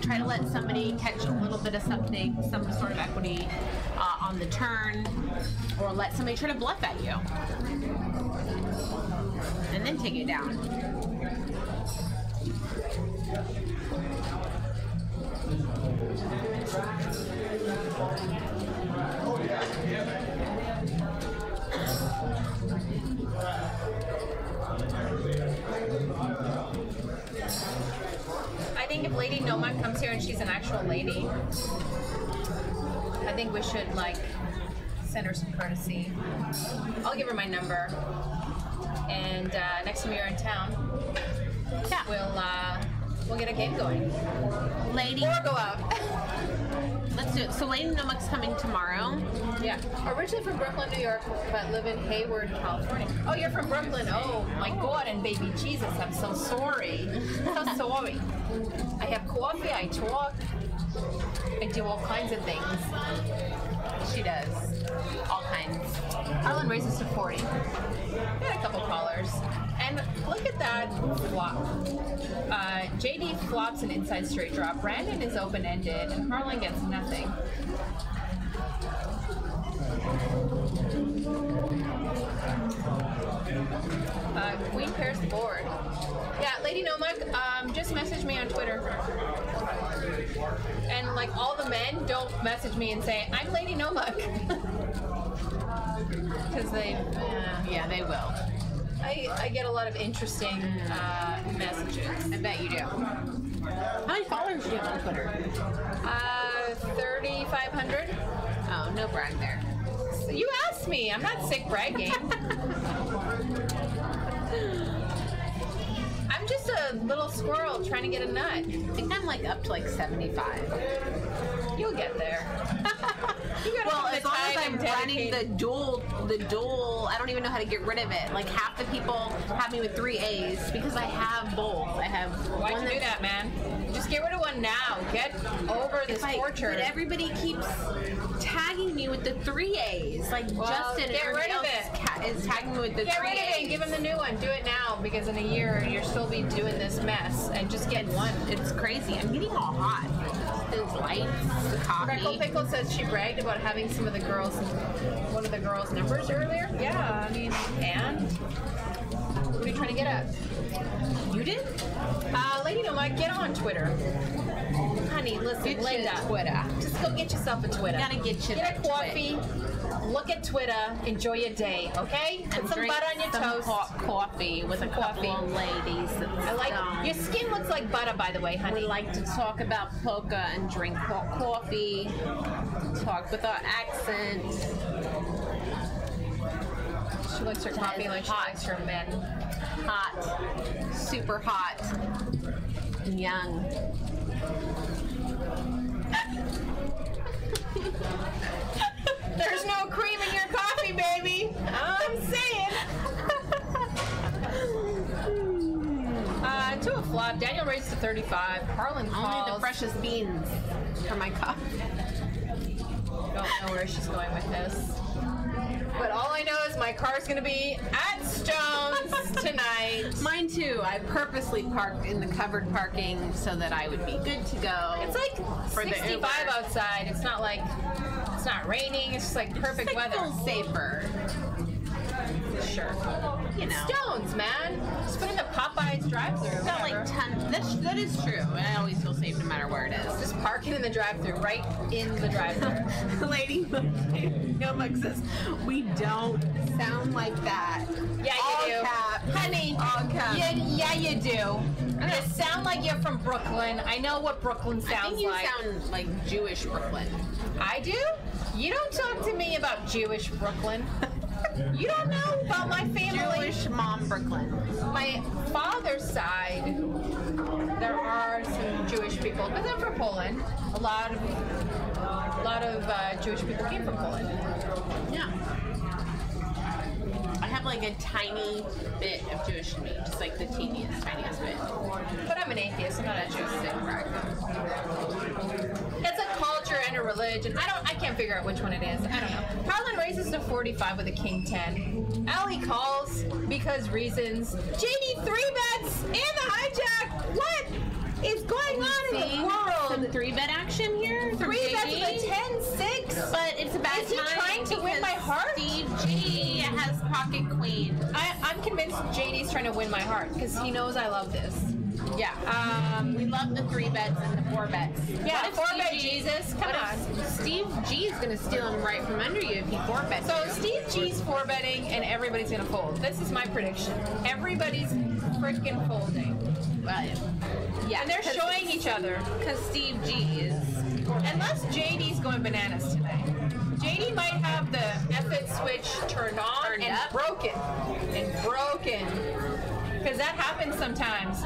B: Try to let somebody catch a little bit of something, some sort of equity on the turn, or let somebody try to bluff at you, and then take it down.
A: I think if Lady Nomad comes here and she's an actual lady, I think we should like send her some courtesy. I'll give her my number, and next time you're in town,
B: Yeah,
A: we'll get a game going.
B: Lady,
A: Or go out.
B: let's do it. So Lady Nomak's coming tomorrow.
A: Yeah. Originally from Brooklyn, New York, but live in Hayward, California. Oh, you're from Brooklyn. Oh my God, and baby Jesus, I'm so sorry. So sorry. I have coffee, I talk, I do all kinds of things.
B: She does all kinds.
A: Harlan raises to 40. Got a couple callers. And look at that flop. JD flops an inside straight draw. Brandon is open-ended, and Harlan gets nothing. Queen pairs the board. Yeah, Lady Nomad, just message me on Twitter. And like all the men don't message me and say, I'm Lady Nomad. Because they,
B: Yeah, they will.
A: I get a lot of interesting messages.
B: I bet you do. How many followers do you have on Twitter?
A: 3,500.
B: Oh, no brag there.
A: You asked me. I'm not sick bragging. I'm just a little squirrel trying to get a nut.
B: I think I'm like up to like 75.
A: You'll get there.
B: Well, as long as I'm running the dual, I don't even know how to get rid of it. Like half the people have me with 3 A's because I have both. I have
A: Why'd
B: one
A: you do that, man? Just get rid of one now. Get over this torture.
B: But everybody keeps tagging me with the 3 A's. Like Justin and
A: get rid
B: everybody
A: of
B: else is tagging me with the 3 A's.
A: Get rid of it and give him the new one. Do it now because in a year you'll still be doing this mess and just get one.
B: It's crazy. I'm getting all hot. Those lights, the coffee.
A: Freckle Pickle says she bragged about having some of the girls, one of the girls' numbers earlier. Yeah, I mean, and What are you trying to get at?
B: You did?
A: Lady No Mike, get on Twitter. Honey, listen,
B: Get your
A: Linda.
B: Twitter.
A: Just go get yourself a Twitter.
B: Gotta get you
A: Get a coffee. Look at Twitter. Enjoy your day, okay? Put some butter on your toast.
B: Coffee with a couple of ladies.
A: I like your skin looks like butter, by the way, honey.
B: We like to talk about polka and drink coffee. Talk with our accent.
A: She likes her coffee like she likes her men.
B: Hot. Super hot. Young.
A: There's no cream in your coffee, baby. I'm saying. To a flop. Daniel raised to 35. Harlan calls.
B: Only the freshest beans for my coffee.
A: Don't know where she's going with this. But all I know is my car's going to be at Stone's tonight.
B: Mine too. I purposely parked in the covered parking so that I would be good to go.
A: It's like
B: for
A: 65 outside. It's not like, it's not raining. It's just like perfect
B: it's like
A: weather.
B: A little safer.
A: Sure.
B: You know.
A: Stones, man. Just put in the Popeyes drive-thru.
B: It's got like tons. That is true. I always feel safe no matter where it is.
A: Just park it in the drive-thru, right in the drive-thru.
B: Lady No Mug says, we don't sound like that.
A: Yeah, you do.
B: Cap.
A: Honey,
B: All cap.
A: yeah, you do. You sound like you're from Brooklyn. I know what Brooklyn sounds
B: I think you
A: like.
B: sound like Jewish Brooklyn.
A: I do? You don't talk to me about Jewish Brooklyn. You don't know about my family.
B: Jewish mom Brooklyn.
A: My father's side, there are some Jewish people, but they're from Poland. A lot of Jewish people came from Poland.
B: Yeah. I have like a tiny bit of Jewish in me, just like the tiniest bit.
A: But I'm an atheist. I'm not a Jewish. It's a culture and a religion. I can't figure out which one it is. I don't know. Harlan raises to 45 with a king 10. Allie calls because reasons. JD 3 bets and the hijack. What is going on in the world?
B: Some 3-bet action here.
A: 3 bets with a 10-6.
B: But it's a bad
A: Is he
B: time
A: trying to win my heart?
B: Steve G has pocket queen.
A: I'm convinced JD's trying to win my heart because he knows I love this.
B: Yeah. We love the 3 bets and the 4 bets.
A: Yeah, 4-bet Jesus. Come on.
B: Steve G is going to steal him right from under you if he 4-bets.
A: So Steve G's 4-betting and everybody's going to fold. This is my prediction. Everybody's freaking folding.
B: Yeah.
A: And they're showing each other.
B: Because Steve G is...
A: Unless JD's going bananas tonight. JD might have the F-it switch turned on and broken. Because that happens sometimes.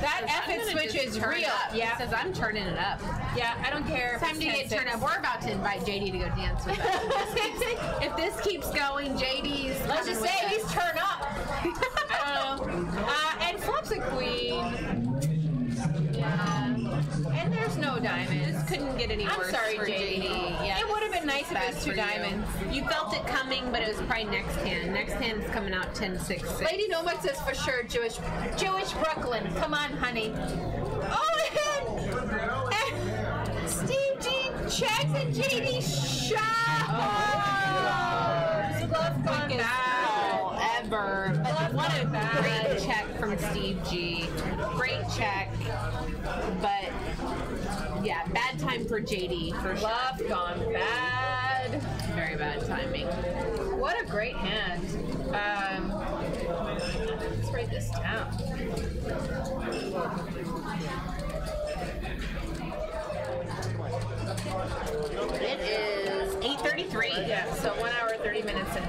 A: That F-it switch is real.
B: Yeah. It says I'm turning it up.
A: Yeah, I don't care.
B: It's time to get turned up. We're about to invite JD to go dance with us. If this keeps going, JD's.
A: Let's just say he's turned up. I don't know. And flops a queen. Yeah. And there's no diamonds.
B: This couldn't get any worse.
A: I'm sorry,
B: for
A: JD.
B: Yeah,
A: it would have been nice if it was 2
B: you.
A: diamonds.
B: You felt it coming, but it was probably next hand. Next hand's coming out 10-6-6.
A: Lady Nomad says for sure Jewish Brooklyn. Come on, honey. Oh, and Steve G checks and JD shot. Love gone bad.
B: Ever. What a great check from Steve G. Great check. But yeah, bad time for JD for sure.
A: Love gone bad.
B: Very bad timing.
A: What a great hand. Let's write this down.
B: It is 8:33.
A: Yeah, so 1 hour 30 minutes in.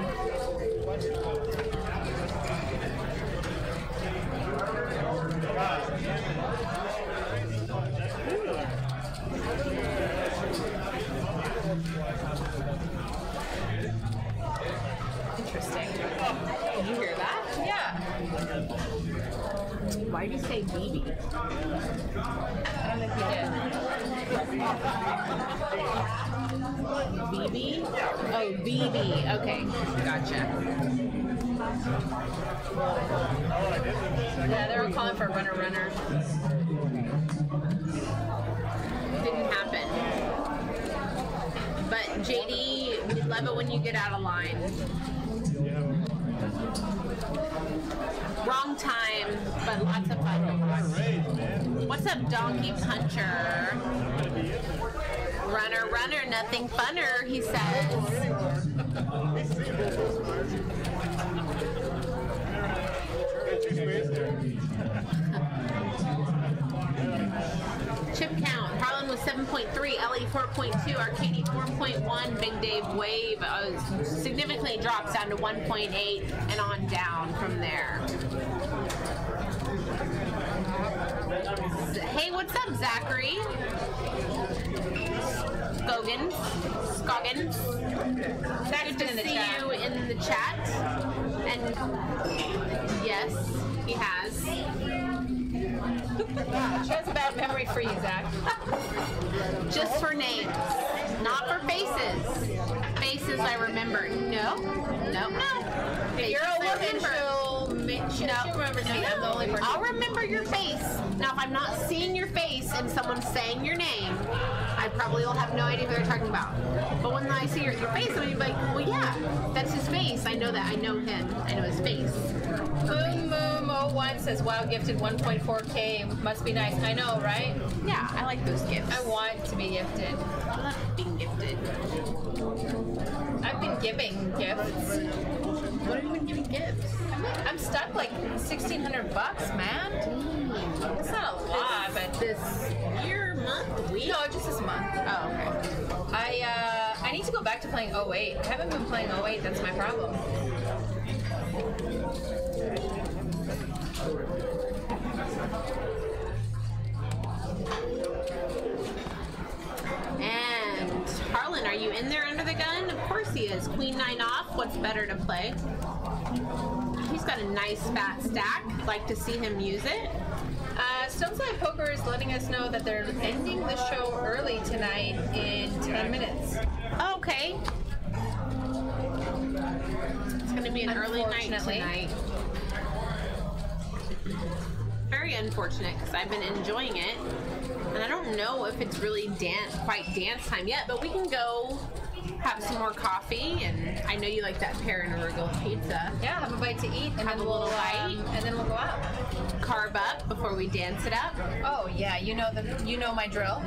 A: Interesting.
B: Did you hear that?
A: Yeah.
B: Why do you say BB?
A: I don't think he did.
B: BB? Oh, BB. Okay, gotcha.
A: Yeah, they were calling for runner.
B: Didn't happen. But JD, we love it when you get out of line. Wrong time, but lots of fun to watch. What's up, Donkey Puncher? Runner, runner, nothing funner, he says. Chip count. Harlan was 7.3, Ellie 4.2, Arcady 4.1, Big Dave Wave significantly drops down to 1.8 and on down from there. Hey, what's up, Zachary? Scoggins. Good to see you in the chat. And yes, he has.
A: She has a bad memory for you, Zach.
B: Just for names, not for faces. Faces I remember. No.
A: If you're a woman, she'll remember me. I'm the only person.
B: I'll remember your face. Now, if I'm not seeing your face and someone's saying your name, I probably will have no idea who they're talking about. But when I see your face, I'm gonna be like, well, yeah, that's his face. I know that. I know him. I know his face.
A: Boom Boom 01 says, wow, gifted 1.4K. Must be nice. I know, right?
B: Yeah, I like those gifts.
A: I want to be gifted.
B: I love being gifted.
A: I've been giving gifts.
B: What have you been giving gifts?
A: I'm stuck like $1,600, man. It's not a lot, but
B: this year, month, week?
A: No, just this month.
B: Oh, okay.
A: I need to go back to playing 08. I haven't been playing 08. That's my problem.
B: And Harlan, are you in there under the gun? Of course he is. Queen 9 off. What's better to play? He's got a nice fat stack. Like to see him use it.
A: Stoneside Poker is letting us know that they're ending the show early tonight in 10 minutes.
B: Okay. It's going to be an early night tonight. Very unfortunate because I've been enjoying it. And I don't know if it's really quite dance time yet, but we can go have some more coffee, and I know you like that pear and arugula pizza.
A: Yeah, have a bite to eat, and
B: have
A: then
B: a little bite,
A: and then we'll go out.
B: Carb up before we dance it up.
A: Oh yeah, you know my drill.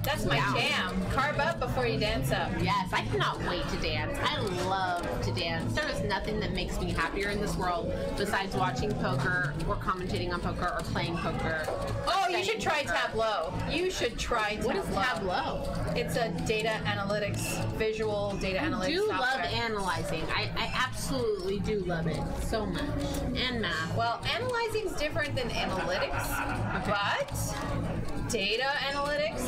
A: That's my jam. Carb up before you dance up.
B: Yes, I cannot wait to dance. I love to dance. There is nothing that makes me happier in this world besides watching poker or commentating on poker or playing poker.
A: Oh, you should try Tableau. You should try Tableau.
B: What is Tableau?
A: It's a data analytics, visual data analytics
B: I do
A: software.
B: love analyzing. I absolutely do love it so much. And math.
A: Well, analyzing's different than analytics, but data analytics,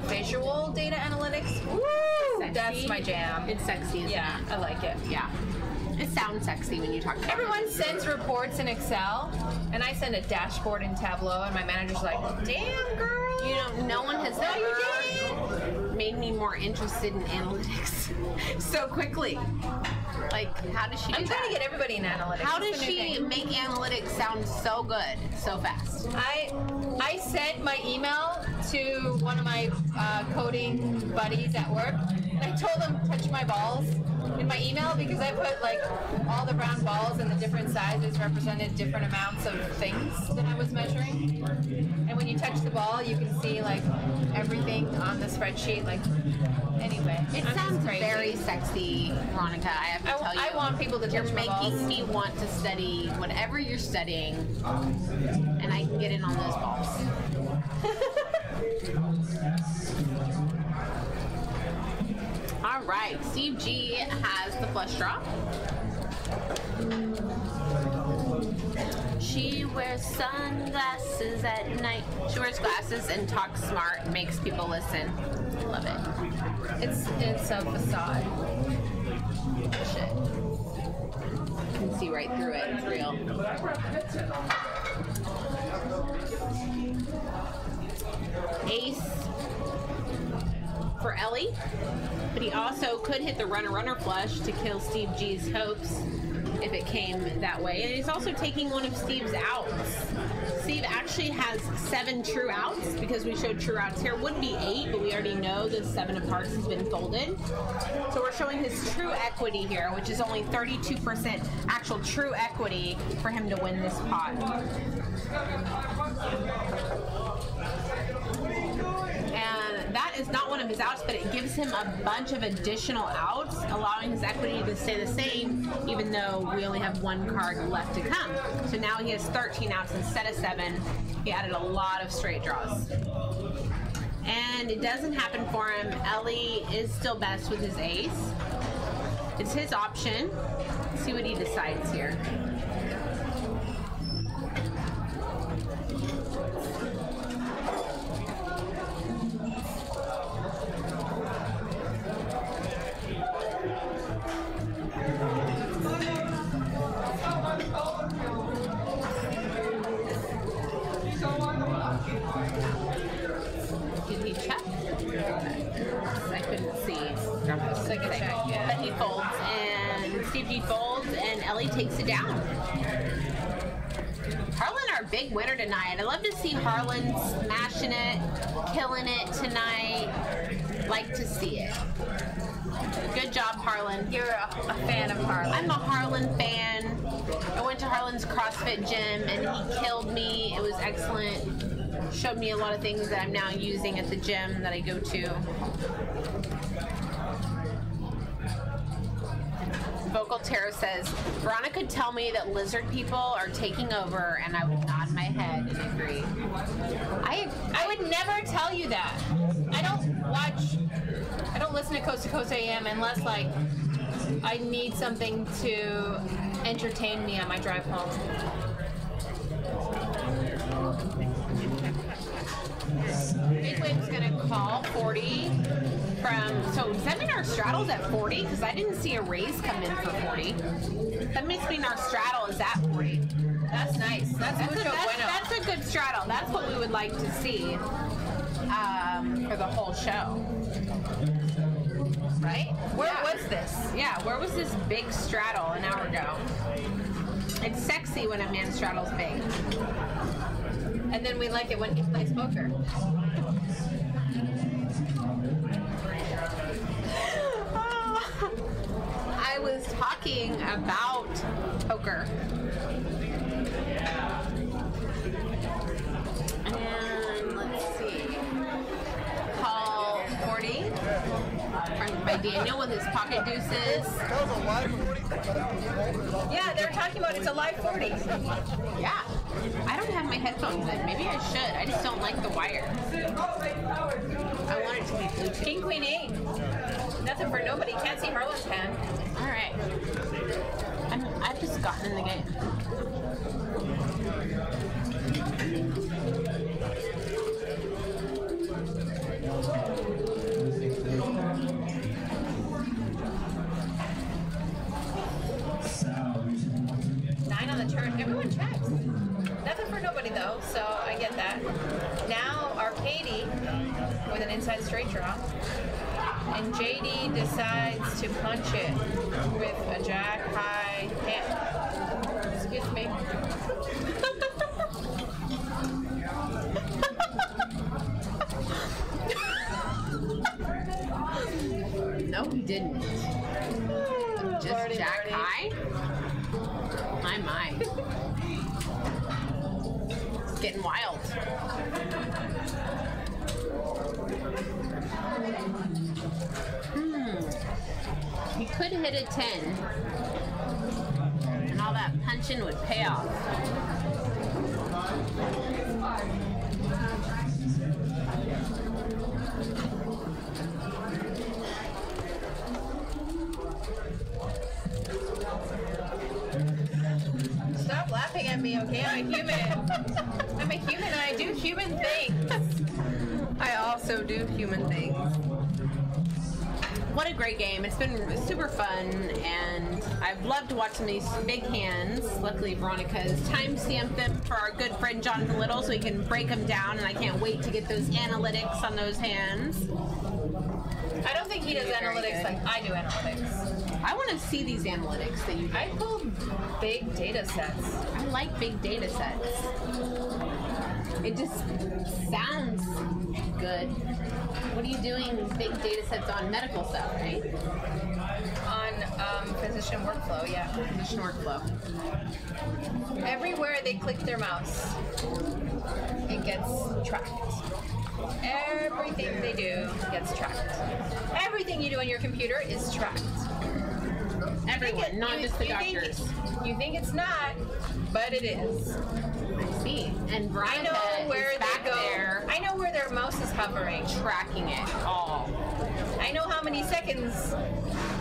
A: visual data analytics, woo! That's my jam.
B: It's sexy, isn't it?
A: Yeah, I like it.
B: Yeah. It sounds sexy when you talk about
A: Everyone
B: it.
A: sends reports in Excel, and I send a dashboard in Tableau, and my manager's like, damn, girl.
B: You know, no one has ever made me more interested in analytics so quickly. Like, how does she do
A: I'm trying to get everybody in analytics.
B: How does she make analytics sound so good, so fast?
A: I sent my email to one of my coding buddies at work, and I told him to touch my balls in my email because I put like all the brown balls and the different sizes represented different amounts of things that I was measuring. And when you touch the ball, you can see like everything on the spreadsheet. Like, anyway,
B: it sounds very sexy, Veronica. I have to tell you.
A: I want people to touch my balls.
B: You're making me want to study whatever you're studying, and I can get in on those balls. All right, Steve G has the flush draw. She wears sunglasses at night. She wears glasses and talks smart, makes people listen. Love it.
A: It's a facade.
B: Shit. You can see right through it. It's real. Ace. for Ellie, but he also could hit the runner flush to kill Steve G's hopes if it came that way. And he's also taking one of Steve's outs. Steve actually has 7 true outs because we showed true outs here. Would be 8, but we already know the 7 of hearts has been folded. So we're showing his true equity here, which is only 32% actual true equity for him to win this pot. And that is not one of his outs, but it gives him a bunch of additional outs, allowing his equity to stay the same, even though we only have 1 card left to come. So now he has 13 outs instead of 7. He added a lot of straight draws. And it doesn't happen for him. Ellie is still best with his ace. It's his option. Let's see what he decides here. Did he check? I couldn't see.
A: Second check, yeah.
B: But he folds, and Steve G folds, and Ellie takes it down. Harlan, our big winner tonight. I love to see Harlan smashing it, killing it tonight. Like to see it. Good job, Harlan.
A: You're a fan of Harlan.
B: I'm a Harlan fan. I went to Harlan's CrossFit gym, and he killed me. It was excellent. Showed me a lot of things that I'm now using at the gym that I go to. Vocal Tarot says, Veronica could tell me that lizard people are taking over, and I would nod my head and agree.
A: I would never tell you that. I don't listen to Coast to Coast AM unless, like, I need something to entertain me on my drive home.
B: Big Wave's gonna call 40 from, so does that mean our straddle's at 40? Because I didn't see a raise come in for 40. That must mean our straddle is at 40.
A: That's nice. That's
B: a good straddle. That's what we would like to see for the whole show. Right?
A: Where was this?
B: Yeah, where was this big straddle an hour ago? It's sexy when a man straddles big.
A: And then we like it when he plays poker.
B: I was talking about poker. And let's see. Call 40 by Daniel with his pocket deuces.
A: Yeah, they're talking about it's a live 40.
B: Yeah. I don't have my headphones in. Maybe I should. I just don't like the wire. I want it to be Bluetooth.
A: King, Queen, 8. Nothing for nobody. Can't see Harlan's hand.
B: All right. I've just gotten in the game.
A: Everyone checks. Nothing for nobody though, so I get that. Now Arcady with an inside straight draw. And JD decides to punch it with a jack high hand. Excuse me.
B: No, he didn't. Just
A: Lordy,
B: jack
A: Lordy.
B: high? My. It's getting wild. He could hit a 10. And all that punching would pay off.
A: Stop laughing at me, okay? I'm a human. I'm a human and I do human things. I also do human things.
B: What a great game. It's been super fun, and I've loved watching these big hands. Luckily, Veronica has time-stamped them for our good friend Jonathan Little so he can break them down, and I can't wait to get those analytics on those hands.
A: I don't think he does analytics like I do analytics.
B: I want to see these analytics that you do.
A: I pull big data sets.
B: I like big data sets. It just sounds good. What are you doing big data sets on? Medical stuff, right?
A: On physician workflow, yeah.
B: Physician workflow.
A: Everywhere they click their mouse, it gets tracked. Everything they do gets tracked. Everything you do on your computer is tracked.
B: Everyone, not just the doctors.
A: You think it's not, but it is.
B: I see. And Veronica
A: I know where
B: is back
A: they go.
B: there
A: I know where their mouse is hovering.
B: tracking it all.
A: I know how many seconds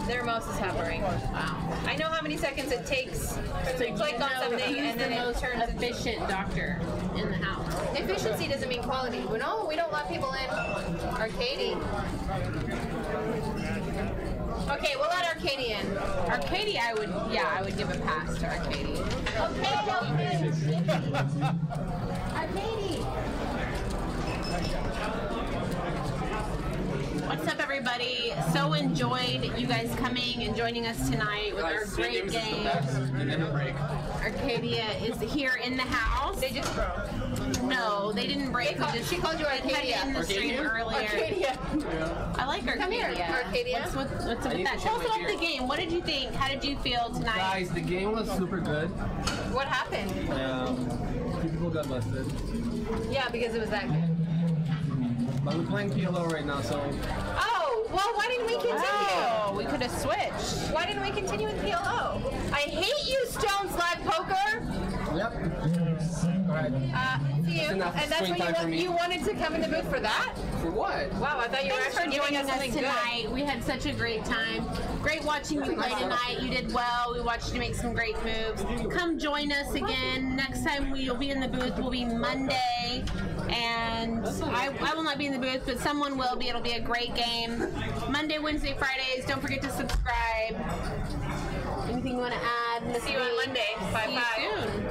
A: their mouse is hovering.
B: Wow.
A: I know how many seconds it takes to click on something and then it turns into
B: efficient doctor in the house.
A: efficiency doesn't mean quality. We don't let people in. Arcady. Okay, we'll let Arcady in.
B: Arcady, I would give a pass to Arcady. Arcady. What's up, everybody? So enjoyed you guys coming and joining us tonight with our great game. Arcadia is here in the house.
A: They just broke.
B: No, they didn't break.
A: She called you Arcadia.
B: In the stream earlier.
A: Arcadia.
B: I like Arcadia.
A: Come here, Arcadia.
B: What's up with that? Tell us about the game. What did you think? How did you feel tonight?
C: Guys, the game was super good.
A: What happened?
C: Two people got busted.
A: Yeah, because it was that good.
C: But we're playing PLO right now, so...
A: Oh, well, why didn't we continue?
B: Oh, we could have switched.
A: Why didn't we continue with PLO? I hate you, Stone Slag Poker!
C: Yep. Alright.
A: See you.
C: enough
A: And that's
C: screen
A: what
C: time for me.
A: you wanted to come in the booth for that?
C: For what?
A: Wow, I thought you were
B: Thanks for
A: actually giving
B: joining
A: us
B: us
A: something
B: tonight.
A: good.
B: We had such a great time. Great watching you play tonight. You did well. We watched you make some great moves. Come join us again. Next time we'll be in the booth will be Monday. And I will not be in the booth, but someone will be. It'll be a great game. Monday, Wednesday, Fridays. Don't forget to subscribe. Anything you want to add?
A: See you on Monday.
B: See you
A: 5-5.
B: soon.